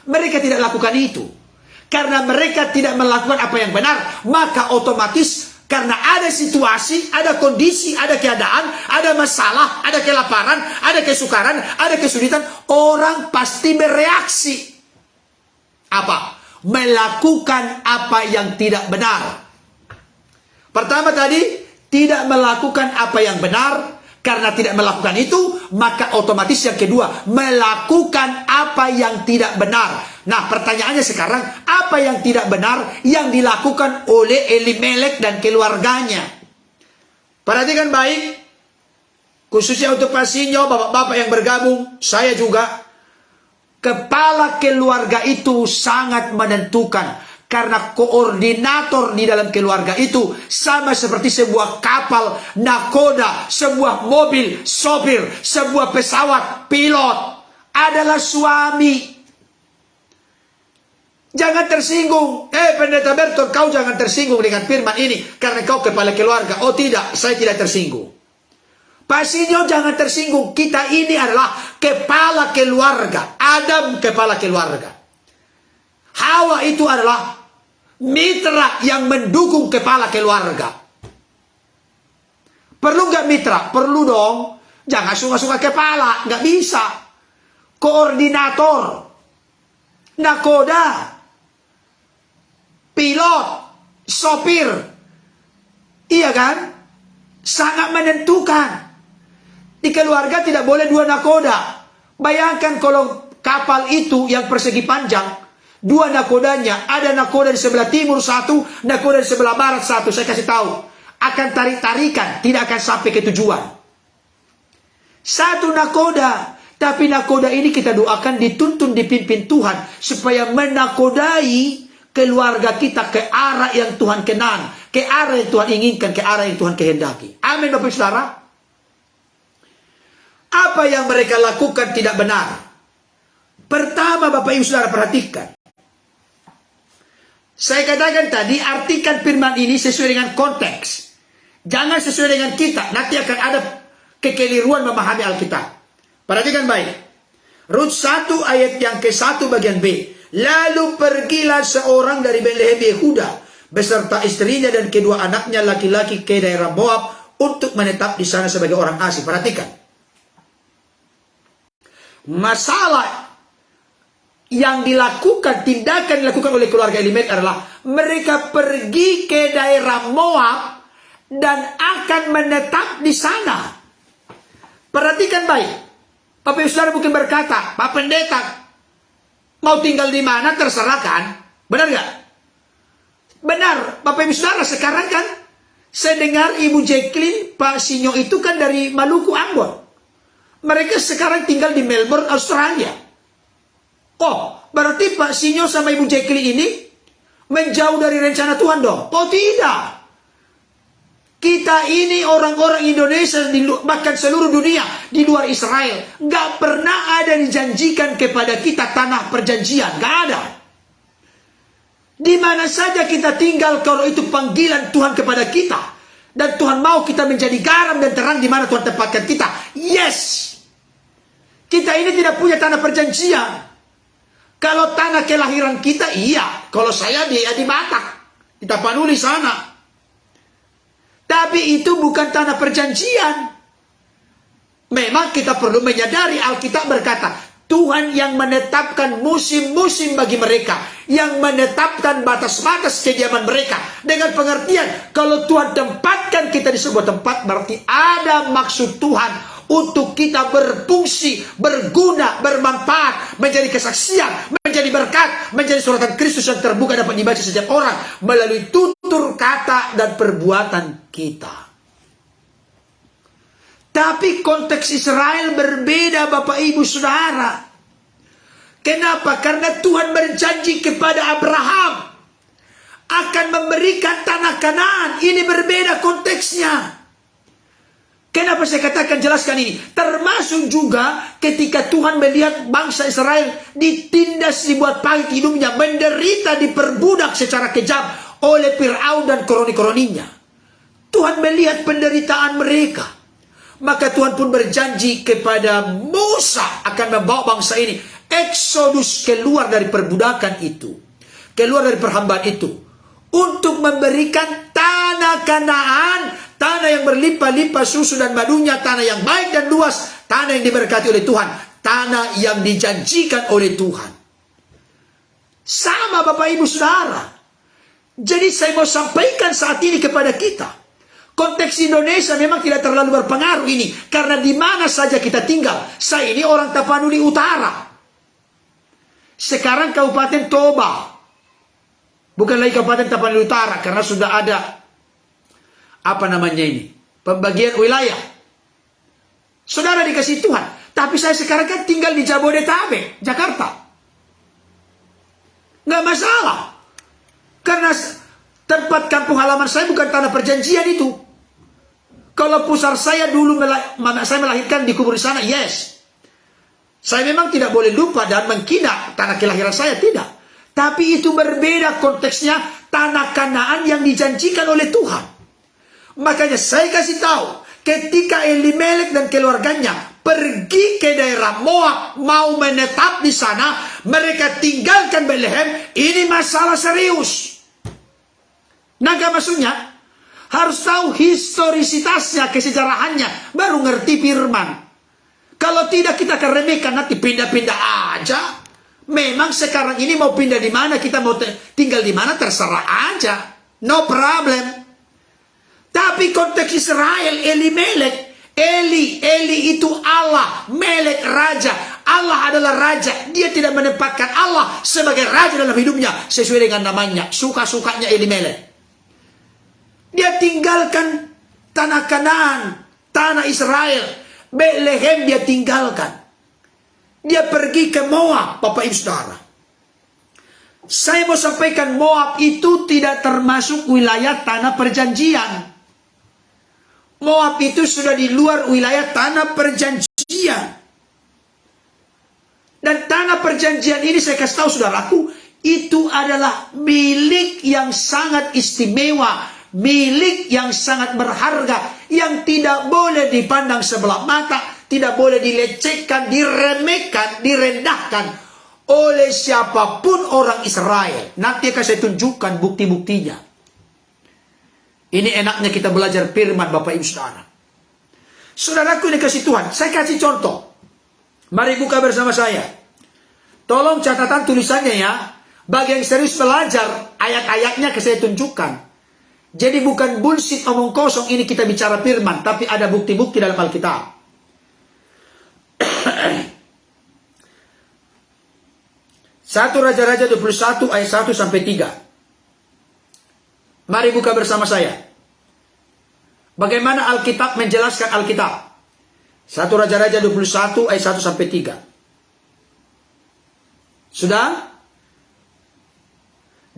Mereka tidak lakukan itu. Karena mereka tidak melakukan apa yang benar, maka otomatis karena ada situasi, ada kondisi, ada keadaan, ada masalah, ada kelaparan, ada kesukaran, ada kesulitan, orang pasti bereaksi. Apa? Melakukan apa yang tidak benar. Pertama tadi, tidak melakukan apa yang benar. Karena tidak melakukan itu, maka otomatis yang kedua, melakukan apa yang tidak benar. Nah, pertanyaannya sekarang, apa yang tidak benar yang dilakukan oleh Elimelek dan keluarganya? Perhatikan baik, khususnya untuk Pak Sinyo, bapak-bapak yang bergabung, saya juga, kepala keluarga itu sangat menentukan. Karena koordinator di dalam keluarga itu sama seperti sebuah kapal, nakoda, sebuah mobil, sopir, sebuah pesawat, pilot, adalah suami. Jangan tersinggung. Pendeta Berton, kau jangan tersinggung dengan firman ini karena kau kepala keluarga. Oh tidak, saya tidak tersinggung. Pak Sinyo jangan tersinggung. Kita ini adalah kepala keluarga. Adam kepala keluarga. Hawa itu adalah mitra yang mendukung kepala keluarga. Perlu nggak mitra? Perlu dong. Jangan suka-suka kepala, nggak bisa. Koordinator, nakoda, pilot, sopir, iya kan? Sangat menentukan. Di keluarga tidak boleh dua nakoda. Bayangkan kalau kapal itu yang persegi panjang, dua nakodanya, ada nakoda di sebelah timur satu, nakoda di sebelah barat satu. Saya kasih tahu, akan tarik-tarikan, tidak akan sampai ke tujuan. Satu nakoda, tapi nakoda ini kita doakan dituntun dipimpin Tuhan supaya menakodai keluarga kita ke arah yang Tuhan kenan, ke arah yang Tuhan inginkan, ke arah yang Tuhan kehendaki. Amin, Bapak Ibu Saudara. Apa yang mereka lakukan tidak benar. Pertama, Bapak Ibu Saudara perhatikan. Saya katakan tadi, artikan firman ini sesuai dengan konteks. Jangan sesuai dengan kita. Nanti akan ada kekeliruan memahami Alkitab. Perhatikan baik. Rut 1 ayat yang ke-1 bagian B. Lalu pergilah seorang dari Betlehem Yehuda beserta istrinya dan kedua anaknya laki-laki ke daerah Moab untuk menetap di sana sebagai orang asing. Perhatikan. Masalah yang dilakukan, tindakan dilakukan oleh keluarga Elimelek adalah mereka pergi ke daerah Moab dan akan menetap di sana. Perhatikan baik. Bapak Ibu Saudara mungkin berkata, Pak Pendeta, mau tinggal di mana terserah kan? Benar nggak? Benar. Bapak Ibu Saudara, sekarang kan saya dengar Ibu Jacqueline, Pak Sinyo itu kan dari Maluku, Ambon. Mereka sekarang tinggal di Melbourne, Australia. Oh, berarti Pak Sinyo sama Ibu Jacqueline ini menjauh dari rencana Tuhan dong? Oh tidak. Kita ini orang-orang Indonesia, bahkan seluruh dunia di luar Israel, nggak pernah ada dijanjikan kepada kita tanah perjanjian, nggak ada. Di mana saja kita tinggal, kalau itu panggilan Tuhan kepada kita, dan Tuhan mau kita menjadi garam dan terang di mana Tuhan tempatkan kita. Yes, kita ini tidak punya tanah perjanjian. Kalau tanah kelahiran kita, iya. Kalau saya di Batak, di Tapanuli sana. Tapi itu bukan tanah perjanjian. Memang kita perlu menyadari Alkitab berkata, Tuhan yang menetapkan musim-musim bagi mereka. Yang menetapkan batas-batas kediaman mereka. Dengan pengertian, kalau Tuhan tempatkan kita di sebuah tempat, berarti ada maksud Tuhan untuk kita berfungsi, berguna, bermanfaat, menjadi kesaksian, menjadi berkat, menjadi suratan Kristus yang terbuka dapat dibaca setiap orang melalui tutur kata dan perbuatan kita. Tapi konteks Israel berbeda, Bapak Ibu Saudara. Kenapa? Karena Tuhan berjanji kepada Abraham akan memberikan tanah Kanaan. Ini berbeda konteksnya. Kenapa saya katakan jelaskan ini? Termasuk juga ketika Tuhan melihat bangsa Israel ditindas, dibuat pahit hidupnya, menderita, diperbudak secara kejam oleh Fir'aun dan koroni-koroninya. Tuhan melihat penderitaan mereka. Maka Tuhan pun berjanji kepada Musa akan membawa bangsa ini eksodus keluar dari perbudakan itu, keluar dari perhambaan itu, untuk memberikan tanah Kanaan, tanah yang berlimpah-limpah susu dan madunya, tanah yang baik dan luas, tanah yang diberkati oleh Tuhan, tanah yang dijanjikan oleh Tuhan. Sama Bapak Ibu Saudara. Jadi saya mau sampaikan saat ini kepada kita, Konteks Indonesia memang tidak terlalu berpengaruh ini. Karena di mana saja kita tinggal. Saya ini orang Tapanuli Utara. Sekarang Kabupaten Toba. Bukan lagi Kabupaten Tapanuli Utara. Karena sudah ada, apa namanya ini, pembagian wilayah. Saudara dikasih Tuhan. Tapi saya sekarang kan tinggal di Jabodetabek, Jakarta. Nggak masalah. Karena tempat kampung halaman saya bukan tanah perjanjian itu. Kalau pusar saya dulu saya melahirkan di kubur di sana, yes. Saya memang tidak boleh lupa dan mengkina tanah kelahiran saya, tidak. Tapi itu berbeda konteksnya, tanah Kanaan yang dijanjikan oleh Tuhan. Makanya saya kasih tahu, ketika Elimelek dan keluarganya pergi ke daerah Moab, mau menetap di sana, mereka tinggalkan Bethlehem, ini masalah serius. Naga maksudnya, harus tahu historisitasnya, kesejarahannya, baru ngerti firman. Kalau tidak kita akan remehkan, nanti pindah-pindah aja. Memang sekarang ini mau pindah di mana, kita mau tinggal di mana, terserah aja. No problem. Tapi konteks Israel, Elimelek, Eli itu Allah, Melek raja. Allah adalah raja. Dia tidak menempatkan Allah sebagai raja dalam hidupnya sesuai dengan namanya, suka-sukanya Elimelek. Dia tinggalkan tanah Kanaan, tanah Israel, Bethlehem dia tinggalkan. Dia pergi ke Moab, Bapak Ibu Saudara. Saya mau sampaikan Moab itu tidak termasuk wilayah tanah perjanjian. Moab itu sudah di luar wilayah tanah perjanjian. Dan tanah perjanjian ini saya kasih tahu saudaraku, itu adalah milik yang sangat istimewa. Milik yang sangat berharga, yang tidak boleh dipandang sebelah mata, tidak boleh dilecehkan, diremehkan, direndahkan oleh siapapun orang Israel. Nanti akan saya tunjukkan bukti-buktinya. Ini enaknya kita belajar firman Bapak Ibu Saudara. Saudaraku dikasih Tuhan, saya kasih contoh. Mari buka bersama saya. Tolong catatan tulisannya ya. Bagi yang serius belajar, ayat-ayatnya saya tunjukkan. Jadi bukan bullshit omong kosong, ini kita bicara firman, tapi ada bukti-bukti dalam Alkitab. Satu Raja-Raja 21 ayat 1 sampai 3. Mari buka bersama saya. Bagaimana Alkitab menjelaskan Alkitab. Satu Raja-Raja 21 ayat 1 sampai 3. Sudah?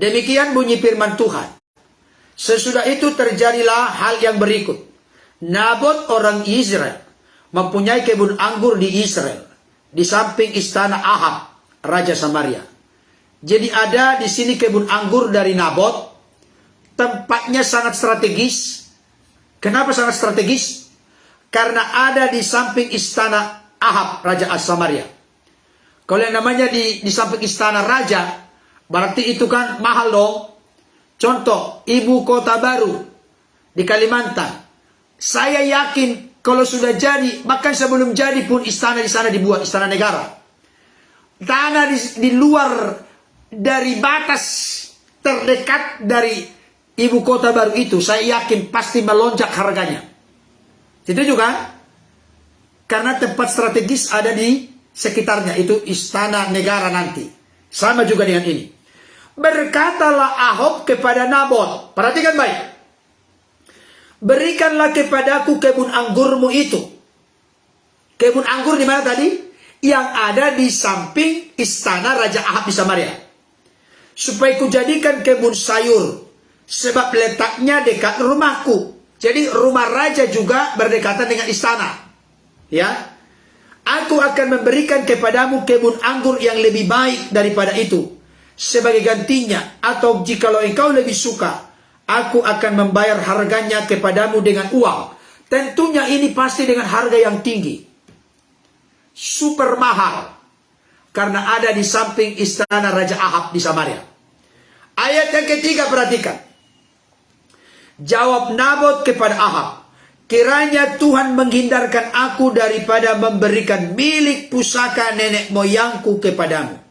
Demikian bunyi firman Tuhan. Sesudah itu terjadilah hal yang berikut. Nabot orang Israel mempunyai kebun anggur di Israel, di samping istana Ahab, Raja Samaria. Jadi ada di sini kebun anggur dari Nabot. Tempatnya sangat strategis. Kenapa sangat strategis? Karena ada di samping istana Ahab, Raja Samaria. Kalau yang namanya di samping istana raja, berarti itu kan mahal dong. Contoh, ibu kota baru di Kalimantan. Saya yakin kalau sudah jadi, bahkan sebelum jadi pun istana di sana dibuat, istana negara. Tanah di luar dari batas terdekat dari ibu kota baru itu, saya yakin pasti melonjak harganya. Itu juga karena tempat strategis ada di sekitarnya, itu istana negara nanti. Sama juga dengan ini. Berkatalah Ahab kepada Nabot, perhatikan baik. Berikanlah kepadaku kebun anggurmu itu. Kebun anggur di mana tadi? Yang ada di samping istana Raja Ahab di Samaria. Supaya kujadikan kebun sayur. Sebab letaknya dekat rumahku. Jadi rumah raja juga berdekatan dengan istana. Ya. Aku akan memberikan kepadamu kebun anggur yang lebih baik daripada itu. Sebagai gantinya, atau jikalau engkau lebih suka, aku akan membayar harganya kepadamu dengan uang. Tentunya ini pasti dengan harga yang tinggi. Super mahal. Karena ada di samping istana Raja Ahab di Samaria. Ayat yang ketiga perhatikan. Jawab Nabot kepada Ahab, kiranya Tuhan menghindarkan aku daripada memberikan milik pusaka nenek moyangku kepadamu.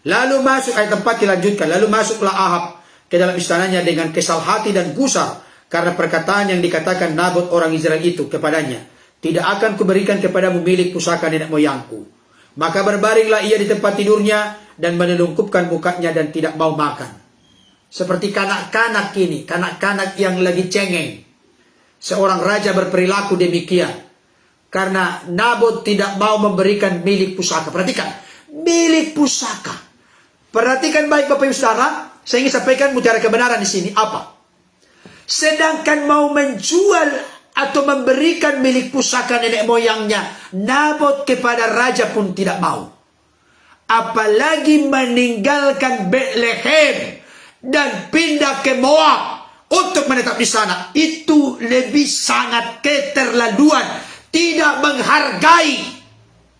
Lalu masuk, ayat 4 dilanjutkan. Lalu masuklah Ahab ke dalam istananya dengan kesal hati dan gusar Karena perkataan yang dikatakan Nabot orang Israel itu kepadanya, tidak akan kuberikan kepadamu milik pusaka nenek moyangku. Maka berbaringlah ia di tempat tidurnya dan menelungkupkan mukanya dan tidak mau makan. Seperti kanak-kanak ini, kanak-kanak yang lagi cengeng. Seorang raja berperilaku demikian. Karena Nabot tidak mau memberikan milik pusaka. Perhatikan, milik pusaka. Perhatikan baik Bapak Ibu Saudara, saya ingin sampaikan mutiara kebenaran di sini. Apa? Sedangkan mau menjual atau memberikan milik pusaka nenek moyangnya, Nabot kepada raja pun tidak mau. Apalagi meninggalkan Betlehem dan pindah ke Moab untuk menetap di sana. Itu lebih sangat keterlaluan, tidak menghargai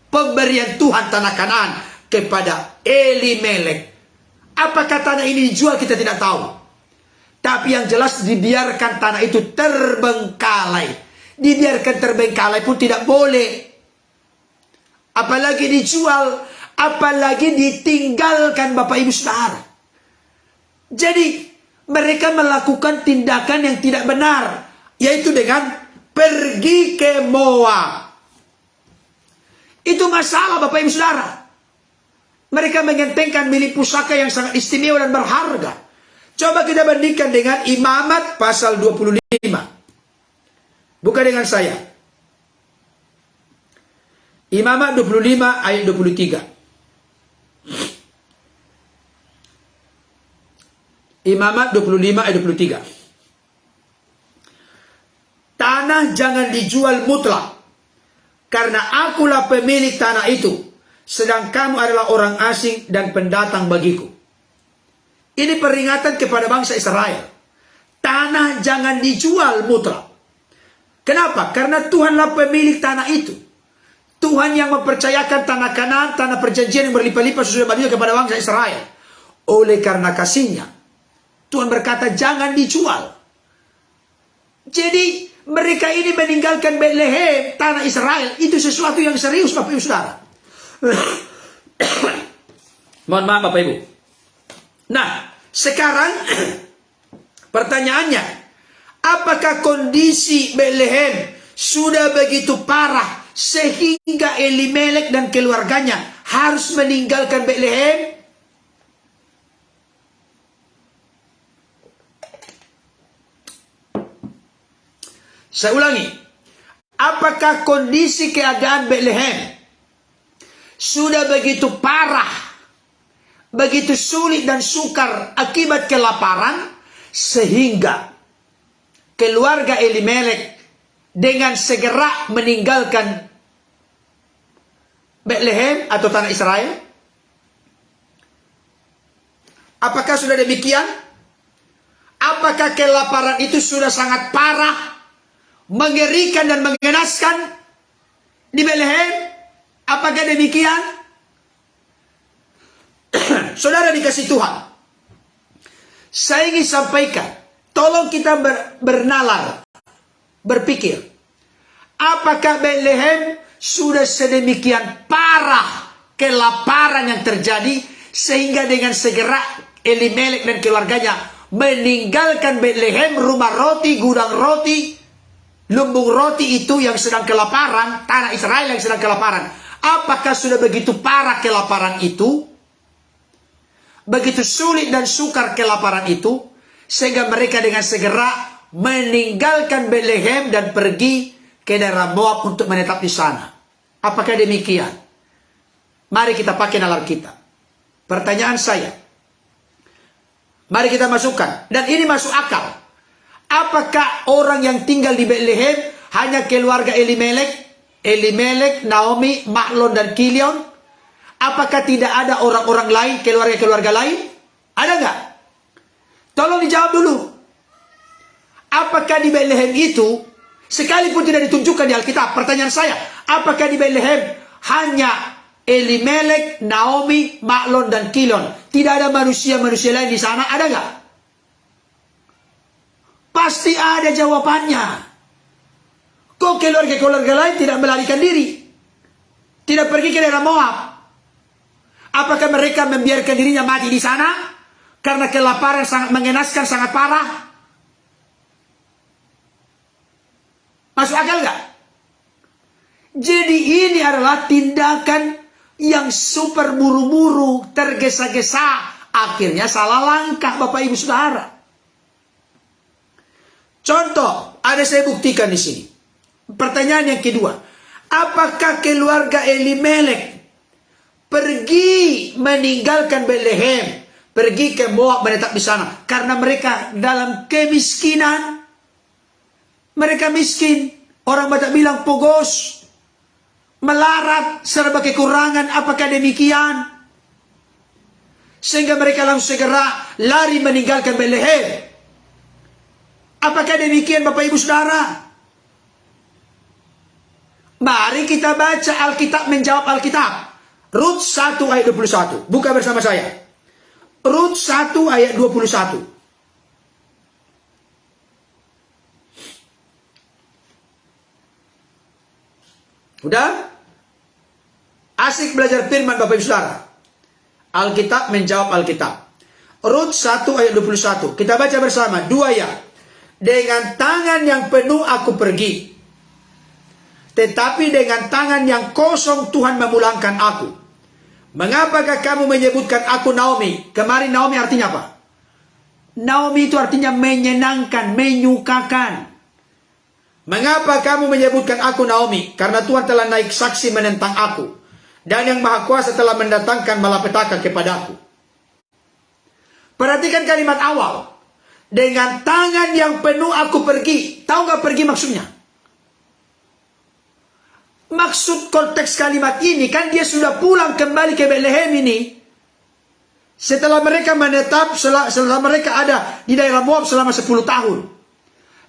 pemberian Tuhan tanah Kanaan kepada Elimelek. Apakah tanah ini dijual kita tidak tahu. Tapi yang jelas dibiarkan tanah itu terbengkalai. Dibiarkan terbengkalai pun tidak boleh. Apalagi dijual, apalagi ditinggalkan Bapak Ibu Saudara. Jadi mereka melakukan tindakan yang tidak benar, yaitu dengan pergi ke Moab. Itu masalah Bapak Ibu Saudara. Mereka mengentengkan milik pusaka yang sangat istimewa dan berharga. Coba kita bandingkan dengan Imamat pasal 25. Bukan dengan saya. Imamat 25 ayat 23. Imamat 25 ayat 23. Tanah jangan dijual mutlak, karena akulah pemilik tanah itu, sedang kamu adalah orang asing dan pendatang bagiku. Ini peringatan kepada bangsa Israel. Tanah jangan dijual mutlak. Kenapa? Karena Tuhanlah pemilik tanah itu. Tuhan yang mempercayakan tanah Kanaan, tanah perjanjian yang berlipat-lipat sesudah baginya kepada bangsa Israel. Oleh karena kasihnya, Tuhan berkata jangan dijual. Jadi mereka ini meninggalkan Betlehem, tanah Israel. Itu sesuatu yang serius Bapak Ibu Saudara. Mohon maaf Bapak Ibu. Nah, sekarang pertanyaannya, apakah kondisi Betlehem sudah begitu parah sehingga Elimelek dan keluarganya harus meninggalkan Betlehem? Saya ulangi, apakah kondisi keadaan Betlehem sudah begitu parah, begitu sulit dan sukar akibat kelaparan, sehingga keluarga Elimelek dengan segera meninggalkan Betlehem atau tanah Israel? Apakah sudah demikian? Apakah kelaparan itu sudah sangat parah, mengerikan dan mengenaskan di Betlehem? Apakah demikian? Saudara dikasih Tuhan, saya ingin sampaikan, tolong kita bernalar, berpikir, apakah Betlehem sudah sedemikian parah kelaparan yang terjadi sehingga dengan segera Elimelek dan keluarganya meninggalkan Betlehem, rumah roti, gudang roti, lumbung roti itu yang sedang kelaparan, tanah Israel yang sedang kelaparan. Apakah sudah begitu parah kelaparan itu? Begitu sulit dan sukar kelaparan itu, sehingga mereka dengan segera meninggalkan Betlehem dan pergi ke daerah Moab untuk menetap di sana. Apakah demikian? Mari kita pakai nalar kita. Pertanyaan saya, mari kita masukkan, dan ini masuk akal. Apakah orang yang tinggal di Betlehem hanya keluarga Elimelek, Naomi, Mahlon, dan Kilion? Apakah tidak ada orang-orang lain, keluarga-keluarga lain? Ada nggak? Tolong dijawab dulu. Apakah di Betlehem itu, sekalipun tidak ditunjukkan di Alkitab, pertanyaan saya, apakah di Betlehem hanya Elimelek, Naomi, Mahlon, dan Kilion? Tidak ada manusia-manusia lain di sana, ada nggak? Pasti ada jawabannya. Kok keluarga-keluarga lain tidak melarikan diri? Tidak pergi ke daerah Moab? Apakah mereka membiarkan dirinya mati di sana karena kelaparan sangat mengenaskan, sangat parah? Masuk akal nggak? Jadi ini adalah tindakan yang super buru-buru, tergesa-gesa, akhirnya salah langkah Bapak Ibu Saudara. Contoh, ada saya buktikan di sini. Pertanyaan yang kedua, apakah keluarga Elimelek pergi meninggalkan Betlehem, pergi ke Moab menetap di sana karena mereka dalam kemiskinan? Mereka miskin, orang Batak bilang pogos, melarat, serba kekurangan. Apakah demikian? Sehingga mereka langsung segera lari meninggalkan Betlehem. Apakah demikian Bapak Ibu Saudara? Mari kita baca Alkitab menjawab Alkitab. Rut 1 ayat 21. Buka bersama saya. Rut 1 ayat 21. Udah? Asik belajar firman Bapak Ibu Saudara. Alkitab menjawab Alkitab. Rut 1 ayat 21. Kita baca bersama. 2 ya. Dengan tangan yang penuh aku pergi, tetapi dengan tangan yang kosong Tuhan memulangkan aku. Mengapakah kamu menyebutkan aku Naomi? Kemarin Naomi artinya apa? Naomi itu artinya menyenangkan, menyukakan. Mengapa kamu menyebutkan aku Naomi? Karena Tuhan telah naik saksi menentang aku, dan yang Maha Kuasa telah mendatangkan malapetaka kepadaku. Perhatikan kalimat awal. Dengan tangan yang penuh aku pergi. Tahu nggak pergi maksudnya? Maksud konteks kalimat ini kan dia sudah pulang kembali ke Betlehem ini. Setelah mereka menetap, setelah mereka ada di daerah Moab selama 10 tahun.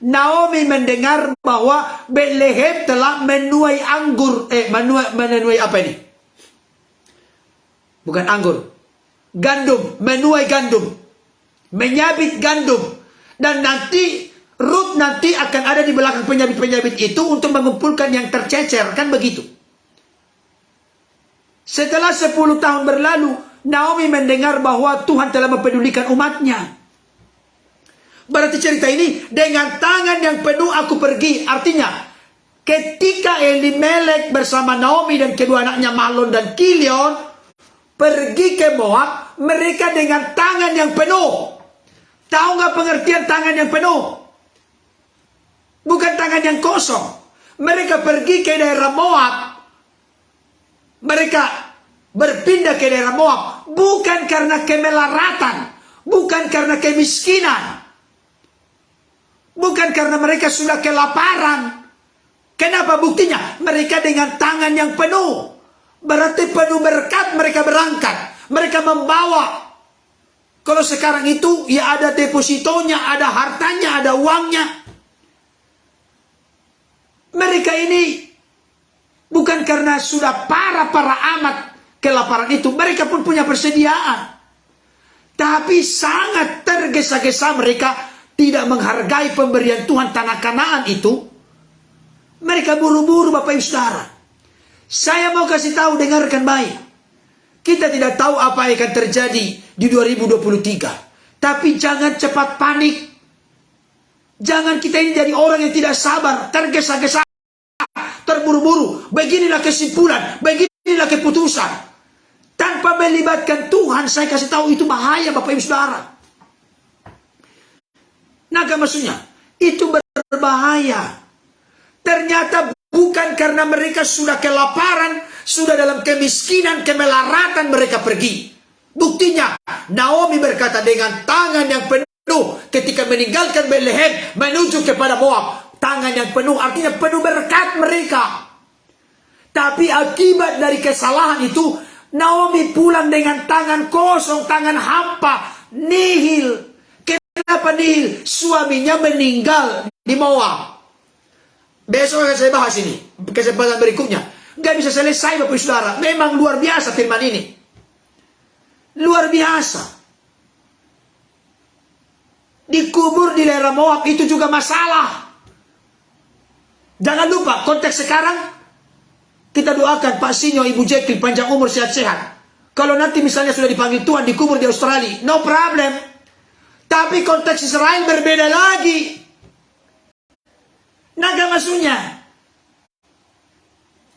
Naomi mendengar bahwa Betlehem telah menuai anggur. Menuai apa ini? Bukan anggur. Gandum. Menuai gandum. Menyabit gandum. Dan nanti Rut nanti akan ada di belakang penyabit-penyabit itu untuk mengumpulkan yang tercecer. Kan begitu. Setelah 10 tahun berlalu, Naomi mendengar bahwa Tuhan telah mempedulikan umatnya. Berarti cerita ini, dengan tangan yang penuh aku pergi. Artinya, ketika Elimelek bersama Naomi dan kedua anaknya Mahlon dan Kilion pergi ke Moab, mereka dengan tangan yang penuh. Tahu nggak pengertian tangan yang penuh? Bukan tangan yang kosong. Mereka pergi ke daerah Moab. Mereka berpindah ke daerah Moab. Bukan karena kemelaratan. Bukan karena kemiskinan. Bukan karena mereka sudah kelaparan. Kenapa buktinya? Mereka dengan tangan yang penuh. Berarti penuh berkat mereka berangkat. Mereka membawa. Kalau sekarang itu ya ada depositonya, ada hartanya, ada uangnya. Mereka ini bukan karena sudah para amat kelaparan itu. Mereka pun punya persediaan. Tapi sangat tergesa-gesa mereka tidak menghargai pemberian Tuhan tanah Kanaan itu. Mereka buru-buru Bapak Ibu Saudara. Saya mau kasih tahu, dengarkan baik. Kita tidak tahu apa yang akan terjadi di 2023. Tapi jangan cepat panik. Jangan kita ini jadi orang yang tidak sabar, tergesa-gesa, terburu-buru. Beginilah kesimpulan, beginilah keputusan. Tanpa melibatkan Tuhan, saya kasih tahu itu bahaya Bapak Ibu Saudara. Naga maksudnya, itu berbahaya. Ternyata bukan karena mereka sudah kelaparan, sudah dalam kemiskinan, kemelaratan mereka pergi. Buktinya, Naomi berkata dengan tangan yang penuh ketika meninggalkan Betlehem menuju kepada Moab. Tangan yang penuh artinya penuh berkat mereka. Tapi akibat dari kesalahan itu, Naomi pulang dengan tangan kosong, tangan hampa, nihil. Kenapa nihil? Suaminya meninggal di Moab. Besok akan saya bahas ini, kesempatan berikutnya. Gak bisa selesai Bapak Saudara. Memang luar biasa firman ini. Luar biasa. Dikubur di daerah Moab itu juga masalah. Jangan lupa konteks sekarang. Kita doakan Pak Sinyo, Ibu Jekil panjang umur, sehat-sehat. Kalau nanti misalnya sudah dipanggil Tuhan dikubur di Australia, no problem. Tapi konteks Israel berbeda lagi. Naga maksudnya.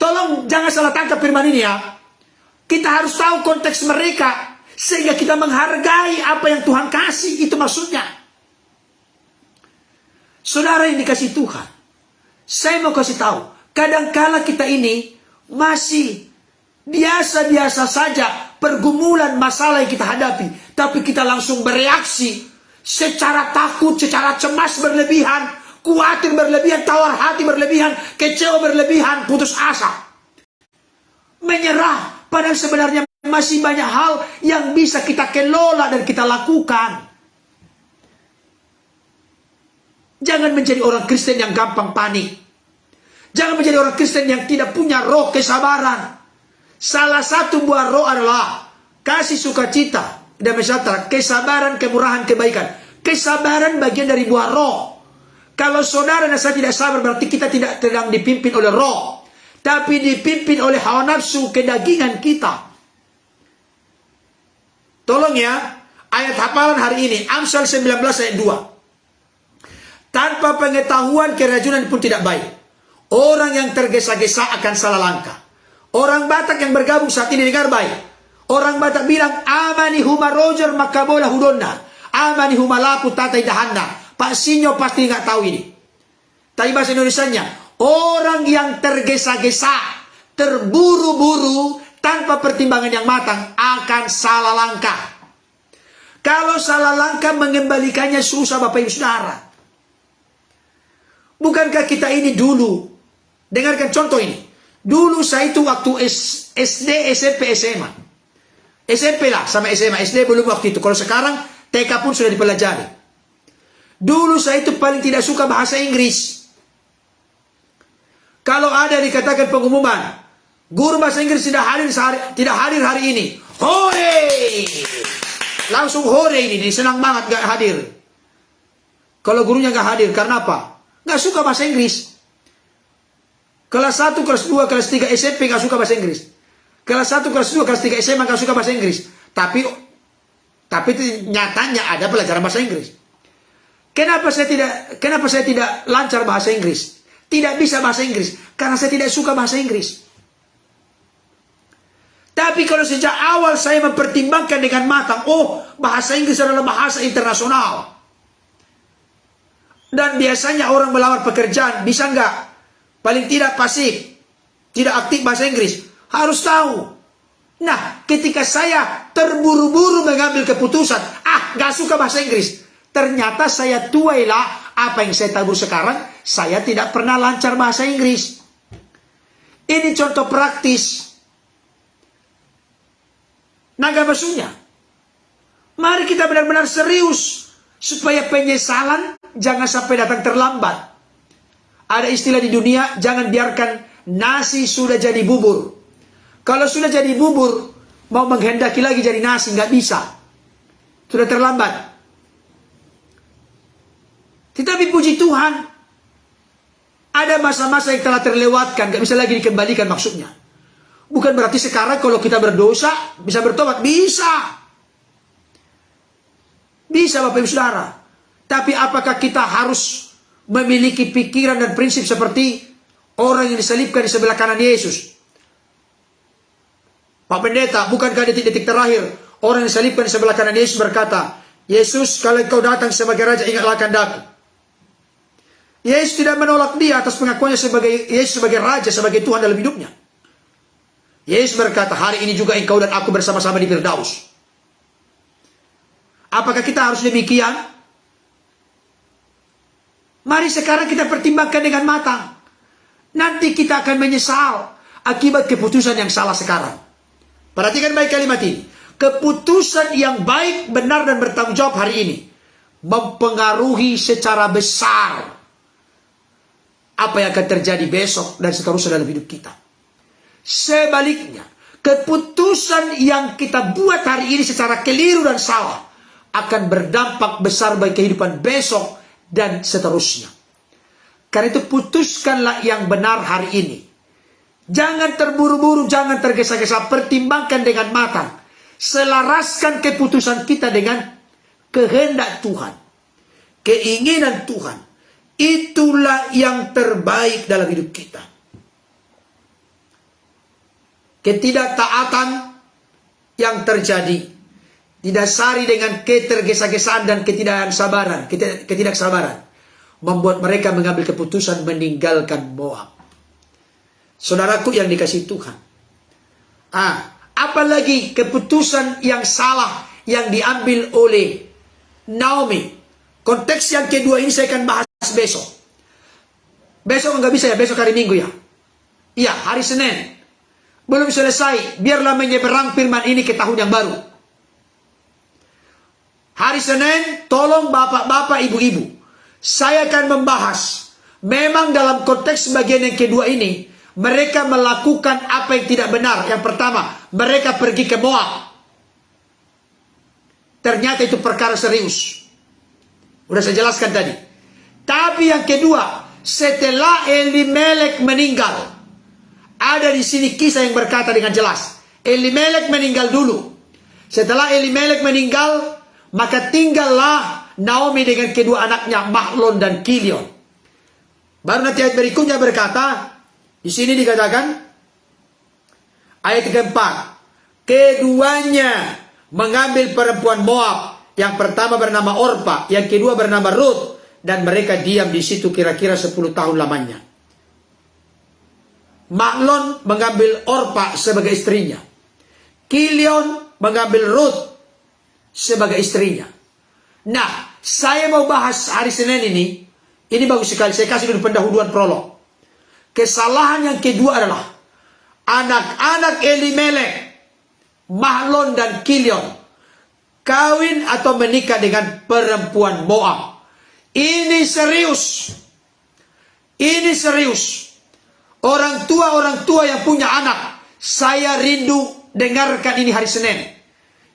Tolong jangan salah tangkap firman ini ya. Kita harus tahu konteks mereka, sehingga kita menghargai apa yang Tuhan kasih. Itu maksudnya. Saudara yang dikasih Tuhan, saya mau kasih tahu, kadangkala kita ini masih biasa-biasa saja pergumulan masalah yang kita hadapi, tapi kita langsung bereaksi secara takut, secara cemas berlebihan, khawatir berlebihan, tawar hati berlebihan, kecewa berlebihan, putus asa, menyerah. Padahal sebenarnya masih banyak hal yang bisa kita kelola dan kita lakukan. Jangan menjadi orang Kristen yang gampang panik. Jangan menjadi orang Kristen yang tidak punya roh kesabaran. Salah satu buah roh adalah kasih sukacita, damai sejahtera, kesabaran, kemurahan, kebaikan. Kesabaran bagian dari buah roh. Kalau saudara dan saya tidak sabar, berarti kita tidak sedang dipimpin oleh roh, tapi dipimpin oleh hawa nafsu kedagingan kita. Tolong ya, ayat hafalan hari ini, Amsal 19 ayat 2. Tanpa pengetahuan kerajunan pun tidak baik. Orang yang tergesa-gesa akan salah langkah. Orang Batak yang bergabung saat ini dengar baik. Orang Batak bilang, amani huma roger makabola hudonna. Amani huma lapu tatai dahana. Pak Sinyo pasti nggak tahu ini. Tapi bahasa Indonesianya, orang yang tergesa-gesa, terburu-buru, tanpa pertimbangan yang matang, akan salah langkah. Kalau salah langkah mengembalikannya susah Bapak Ibu Saudara. Bukankah kita ini dulu, dengarkan contoh ini. Dulu saya itu waktu SD, SMP, SMA. SMP lah sama SMA, SD belum waktu itu. Kalau sekarang TK pun sudah dipelajari. Dulu saya itu paling tidak suka bahasa Inggris. Kalau ada dikatakan pengumuman, guru bahasa Inggris tidak hadir hari ini. Hore! Langsung hore ini, senang banget gak hadir. Kalau gurunya gak hadir, karena apa? Gak suka bahasa Inggris. Kelas 1, kelas 2, kelas 3 SMP gak suka bahasa Inggris. Kelas 1, kelas 2, kelas 3 SMA gak suka bahasa Inggris. Tapi nyatanya ada pelajaran bahasa Inggris. Kenapa saya tidak lancar bahasa Inggris? Tidak bisa bahasa Inggris. Karena saya tidak suka bahasa Inggris. Tapi kalau sejak awal saya mempertimbangkan dengan matang, oh bahasa Inggris adalah bahasa internasional. Dan biasanya orang melamar pekerjaan, bisa nggak? Paling tidak pasif, tidak aktif bahasa Inggris. Harus tahu. Nah, ketika saya terburu-buru mengambil keputusan, nggak suka bahasa Inggris. Ternyata saya tuailah apa yang saya tabur sekarang, saya tidak pernah lancar bahasa Inggris. Ini contoh praktis. Naga maksudnya. Mari kita benar-benar serius. Supaya penyesalan jangan sampai datang terlambat. Ada istilah di dunia, jangan biarkan nasi sudah jadi bubur. Kalau sudah jadi bubur, mau menghendaki lagi jadi nasi, nggak bisa. Sudah terlambat. Tetapi puji Tuhan, ada masa-masa yang telah terlewatkan, nggak bisa lagi dikembalikan maksudnya. Bukan berarti sekarang kalau kita berdosa, bisa bertobat. Bisa. Bisa Bapak Ibu Saudara. Tapi apakah kita harus memiliki pikiran dan prinsip seperti orang yang disalibkan di sebelah kanan Yesus? Pak Pendeta, bukankah detik-detik terakhir orang yang disalibkan di sebelah kanan Yesus berkata, Yesus, kalau kau datang sebagai Raja, ingatlah kehendak-Mu. Yesus tidak menolak dia atas pengakuannya sebagai Yesus sebagai Raja, sebagai Tuhan dalam hidupnya. Yesus berkata, hari ini juga engkau dan aku bersama-sama di Firdaus. Apakah kita harus demikian? Mari sekarang kita pertimbangkan dengan matang. Nanti kita akan menyesal akibat keputusan yang salah sekarang. Perhatikan baik kalimat ini. Keputusan yang baik, benar dan bertanggung jawab hari ini mempengaruhi secara besar apa yang akan terjadi besok dan seterusnya dalam hidup kita. Sebaliknya, keputusan yang kita buat hari ini secara keliru dan salah akan berdampak besar bagi kehidupan besok dan seterusnya. Karena itu putuskanlah yang benar hari ini. Jangan terburu-buru, jangan tergesa-gesa, pertimbangkan dengan matang. Selaraskan keputusan kita dengan kehendak Tuhan, keinginan Tuhan, Itulah yang terbaik dalam hidup kita. Ketidaktaatan yang terjadi didasari dengan ketergesa-gesaan dan ketidaksabaran membuat mereka mengambil keputusan meninggalkan Moab. Saudaraku yang dikasihi Tuhan, apalagi keputusan yang salah yang diambil oleh Naomi. Konteks yang kedua ini saya akan bahas besok. Besok nggak bisa ya, besok hari Minggu ya. Iya, hari Senin. Belum selesai, biarlah menyeberang firman ini ke tahun yang baru. Hari Senin, tolong bapak-bapak, ibu-ibu, saya akan membahas, memang dalam konteks bagian yang kedua ini, mereka melakukan apa yang tidak benar. Yang pertama, mereka pergi ke Moab. Ternyata itu perkara serius. Udah saya jelaskan tadi. Tapi yang kedua, setelah Elimelek meninggal, ada di sini kisah yang berkata dengan jelas. Elimelek meninggal dulu. Setelah Elimelek meninggal, maka tinggallah Naomi dengan kedua anaknya, Mahlon dan Kilion. Baru nanti ayat berikutnya berkata, di sini dikatakan, ayat keempat, keduanya mengambil perempuan Moab. Yang pertama bernama Orpa, yang kedua bernama Ruth, dan mereka diam di situ kira-kira 10 tahun lamanya. Mahlon mengambil Orpa sebagai istrinya. Kilion mengambil Ruth sebagai istrinya. Nah, saya mau bahas hari Senin ini. Ini bagus sekali. Saya kasih dulu pendahuluan prolog. Kesalahan yang kedua adalah anak-anak Elimelek, Mahlon dan Kilion kawin atau menikah dengan perempuan Moab. Ini serius. Ini serius. Orang tua yang punya anak, saya rindu dengarkan ini hari Senin.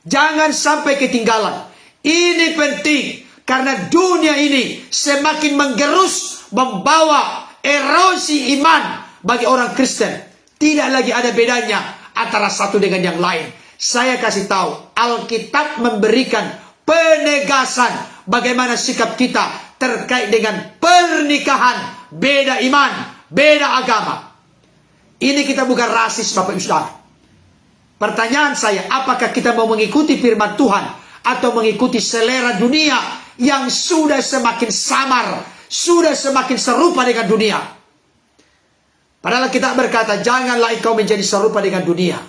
Jangan sampai ketinggalan. Ini penting karena dunia ini semakin menggerus, membawa erosi iman bagi orang Kristen. Tidak lagi ada bedanya antara satu dengan yang lain. Saya kasih tahu, Alkitab memberikan penegasan bagaimana sikap kita terkait dengan pernikahan beda iman, beda agama. Ini kita bukan rasis, Bapak Ibu Saudara. Pertanyaan saya, apakah kita mau mengikuti firman Tuhan atau mengikuti selera dunia yang sudah semakin samar, sudah semakin serupa dengan dunia? Padahal kita berkata, janganlah engkau menjadi serupa dengan dunia.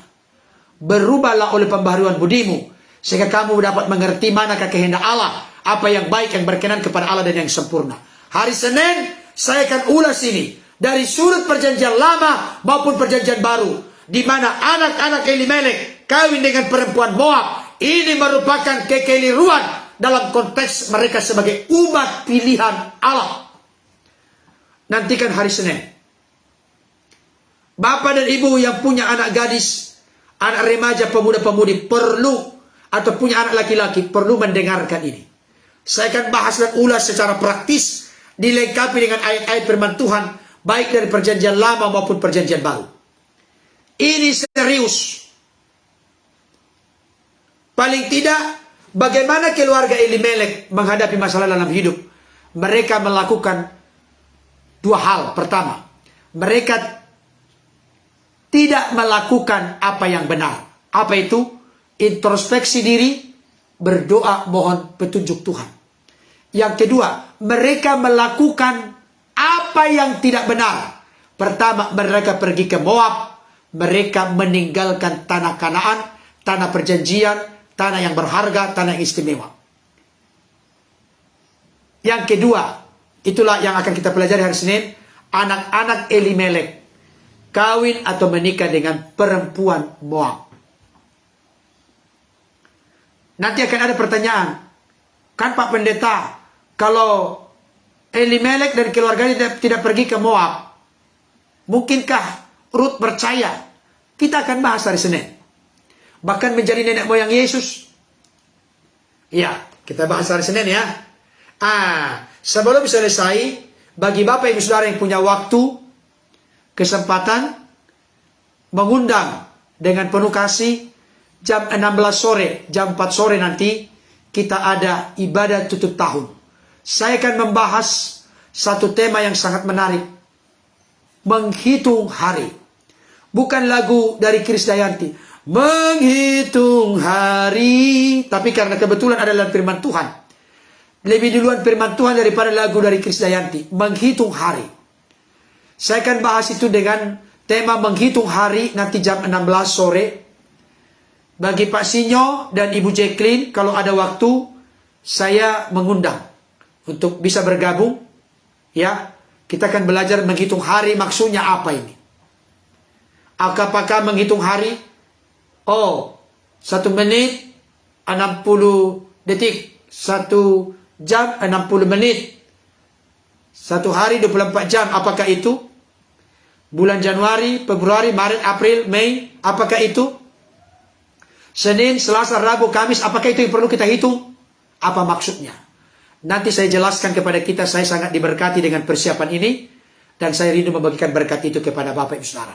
Berubahlah oleh pembaharuan budimu, sehingga kamu dapat mengerti manakah kehendak Allah, apa yang baik, yang berkenan kepada Allah dan yang sempurna. Hari Senin saya akan ulas ini dari sudut perjanjian lama maupun perjanjian baru, di mana anak-anak Elimelek kawin dengan perempuan Moab. Ini merupakan kekeliruan dalam konteks mereka sebagai umat pilihan Allah. Nantikan hari Senin. Bapak dan ibu yang punya anak gadis, anak remaja, pemuda-pemudi perlu, atau punya anak laki-laki perlu mendengarkan ini. Saya akan bahas dan ulas secara praktis, dilengkapi dengan ayat-ayat firman Tuhan, baik dari perjanjian lama maupun perjanjian baru. Ini serius. Paling tidak, bagaimana keluarga Elimelek menghadapi masalah dalam hidup? Mereka melakukan dua hal. Pertama, mereka tidak melakukan apa yang benar. Apa itu? Introspeksi diri, berdoa mohon petunjuk Tuhan. Yang kedua, mereka melakukan apa yang tidak benar. Pertama, mereka pergi ke Moab. Mereka meninggalkan tanah Kanaan, tanah perjanjian, tanah yang berharga, tanah yang istimewa. Yang kedua, itulah yang akan kita pelajari hari Senin. Anak-anak Elimelek kawin atau menikah dengan perempuan Moab. Nanti akan ada pertanyaan. Kan Pak Pendeta, kalau Elimelek dan keluarganya tidak pergi ke Moab, mungkinkah Ruth percaya? Kita akan bahas hari Senin. Bahkan menjadi nenek moyang Yesus. Ya, kita bahas hari Senin ya. Sebelum selesai, bagi Bapak Ibu Saudara yang punya waktu, kesempatan, mengundang dengan penuh kasih, jam 16 sore, jam 4 sore nanti, kita ada ibadah tutup tahun. Saya akan membahas satu tema yang sangat menarik. Menghitung hari. Bukan lagu dari Krisdayanti. Menghitung hari. Tapi karena kebetulan adalah firman Tuhan. Lebih duluan firman Tuhan daripada lagu dari Krisdayanti. Menghitung hari. Saya akan bahas itu dengan tema menghitung hari nanti jam 16 sore. Bagi Pak Sinyo dan Ibu Jacqueline, kalau ada waktu, saya mengundang untuk bisa bergabung. Ya, kita akan belajar menghitung hari, maksudnya apa ini? Apakah menghitung hari? Oh, 1 menit 60 detik, 1 jam 60 menit, 1 hari 24 jam. Apakah itu? Bulan Januari, Februari, Maret, April, Mei, apakah itu? Senin, Selasa, Rabu, Kamis, apakah itu yang perlu kita hitung? Apa maksudnya? Nanti saya jelaskan kepada kita. Saya sangat diberkati dengan persiapan ini. Dan saya rindu membagikan berkat itu kepada Bapak Ibu Saudara.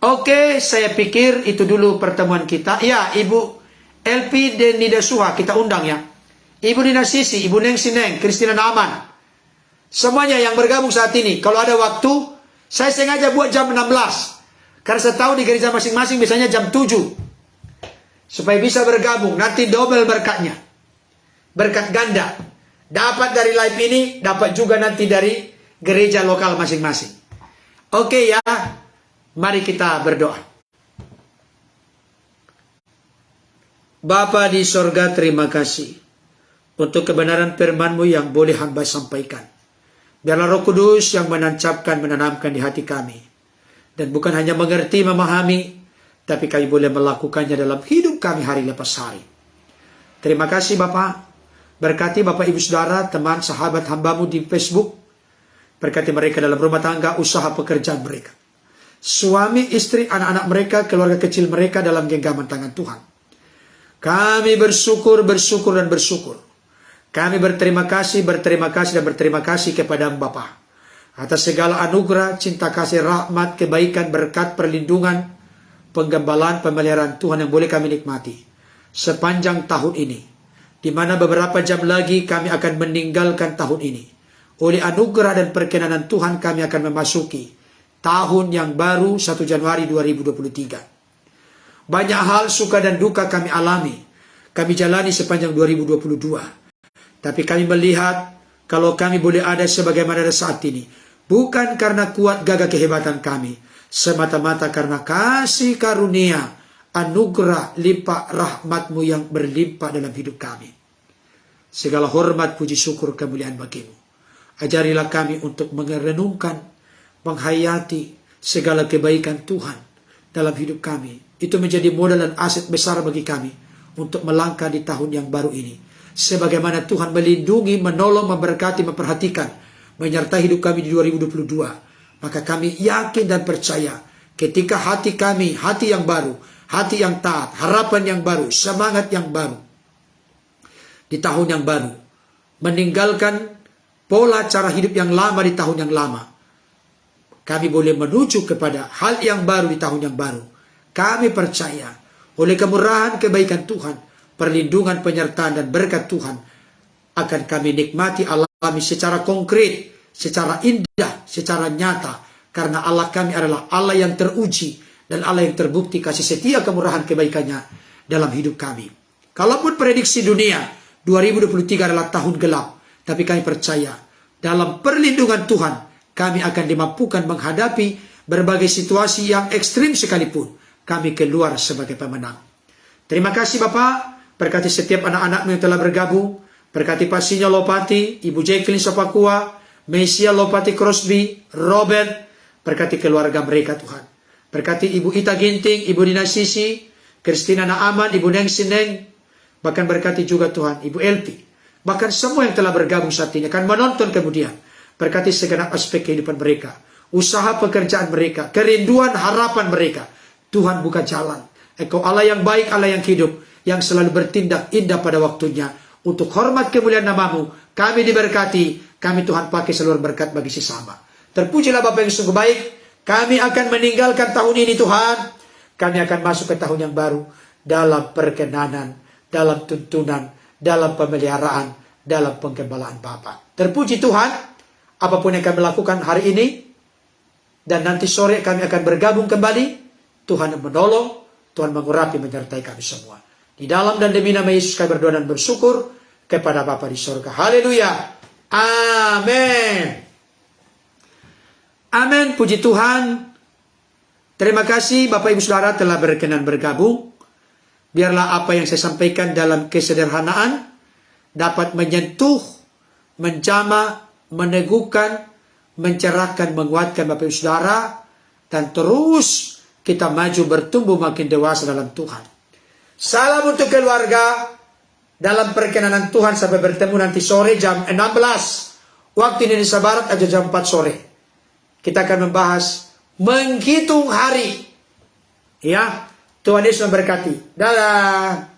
Oke, saya pikir itu dulu pertemuan kita. Ya, Ibu LP dan Nida Suha kita undang ya. Ibu Nina Sisi, Ibu Neng Sineng, Kristina Naaman. Semuanya yang bergabung saat ini. Kalau ada waktu, saya sengaja buat jam 16. Karena saya tahu di gereja masing-masing biasanya jam 7. Supaya bisa bergabung. Nanti double berkatnya. Berkat ganda. Dapat dari live ini, dapat juga nanti dari gereja lokal masing-masing. Oke ya, mari kita berdoa. Bapa di sorga, terima kasih untuk kebenaran firman-Mu yang boleh hamba sampaikan. Biarlah Roh Kudus yang menancapkan, menanamkan di hati kami. Dan bukan hanya mengerti, memahami, tapi kami boleh melakukannya dalam hidup kami hari lepas hari. Terima kasih Bapak. Berkati Bapak Ibu Saudara, teman, sahabat hamba-Mu di Facebook. Berkati mereka dalam rumah tangga, usaha pekerjaan mereka. Suami, istri, anak-anak mereka, keluarga kecil mereka dalam genggaman tangan Tuhan. Kami bersyukur, bersyukur, dan bersyukur. Kami berterima kasih, dan berterima kasih kepada Bapa atas segala anugerah, cinta kasih, rahmat, kebaikan, berkat, perlindungan, penggembalaan, pemeliharaan Tuhan yang boleh kami nikmati sepanjang tahun ini. Di mana beberapa jam lagi kami akan meninggalkan tahun ini. Oleh anugerah dan perkenanan Tuhan kami akan memasuki tahun yang baru 1 Januari 2023. Banyak hal suka dan duka kami alami. Kami jalani sepanjang 2022. Tapi kami melihat kalau kami boleh ada sebagaimana ada saat ini. Bukan karena kuat gagah kehebatan kami. Semata-mata karena kasih karunia, anugerah, limpah rahmat-Mu yang berlimpah dalam hidup kami. Segala hormat, puji, syukur, kemuliaan bagi-Mu. Ajarilah kami untuk merenungkan, menghayati segala kebaikan Tuhan dalam hidup kami. Itu menjadi modal dan aset besar bagi kami untuk melangkah di tahun yang baru ini. Sebagaimana Tuhan melindungi, menolong, memberkati, memperhatikan, menyertai hidup kami di 2022. Maka kami yakin dan percaya ketika hati kami, hati yang baru, hati yang taat, harapan yang baru, semangat yang baru, di tahun yang baru, meninggalkan pola cara hidup yang lama di tahun yang lama, kami boleh menuju kepada hal yang baru di tahun yang baru. Kami percaya oleh kemurahan kebaikan Tuhan, perlindungan, penyertaan, dan berkat Tuhan akan kami nikmati, alami secara konkret, secara indah, secara nyata. Karena Allah kami adalah Allah yang teruji dan Allah yang terbukti kasih setia, kemurahan, kebaikannya dalam hidup kami. Kalaupun prediksi dunia 2023 adalah tahun gelap, tapi kami percaya dalam perlindungan Tuhan kami akan dimampukan menghadapi berbagai situasi yang ekstrim sekalipun. Kami keluar sebagai pemenang. Terima kasih Bapak. Berkati setiap anak-anak-Mu yang telah bergabung. Berkati Pak Sinyo Lopati, Ibu Jacqueline Sapakua, Mesia Lopati Crosby, Robert. Berkati keluarga mereka Tuhan. Berkati Ibu Ita Ginting, Ibu Nina Sisi, Kristina Naaman, Ibu Neng Sineng. Bahkan berkati juga Tuhan Ibu LP. Bahkan semua yang telah bergabung saat ini akan menonton kemudian. Berkati segenap aspek kehidupan mereka. Usaha pekerjaan mereka. Kerinduan harapan mereka. Tuhan buka jalan. Engkau Allah yang baik, Allah yang hidup. Yang selalu bertindak indah pada waktunya. Untuk hormat kemuliaan nama-Mu. Kami diberkati. Kami Tuhan pakai seluruh berkat bagi sesama. Terpujilah Bapa yang sungguh baik. Kami akan meninggalkan tahun ini Tuhan. Kami akan masuk ke tahun yang baru. Dalam perkenanan, dalam tuntunan, dalam pemeliharaan, dalam penggembalaan Bapa. Terpuji Tuhan. apapun yang kami lakukan hari ini, dan nanti sore kami akan bergabung kembali. Tuhan yang menolong, Tuhan mengurapi, menyertai kami semua. Di dalam dan demi nama Yesus kami berdoa dan bersyukur kepada Bapa di sorga. Haleluya. Amin. Amin. Puji Tuhan. Terima kasih Bapak Ibu Saudara telah berkenan bergabung. Biarlah apa yang saya sampaikan dalam kesederhanaan dapat menyentuh, menjamah, meneguhkan, mencerahkan, menguatkan Bapak Ibu Saudara, dan terus kita maju bertumbuh makin dewasa dalam Tuhan. Salam untuk keluarga dalam perkenanan Tuhan, sampai bertemu nanti sore jam 16 waktu Indonesia Barat atau jam 4 sore. Kita akan membahas menghitung hari. Ya, Tuhan Yesus memberkati. Dadah.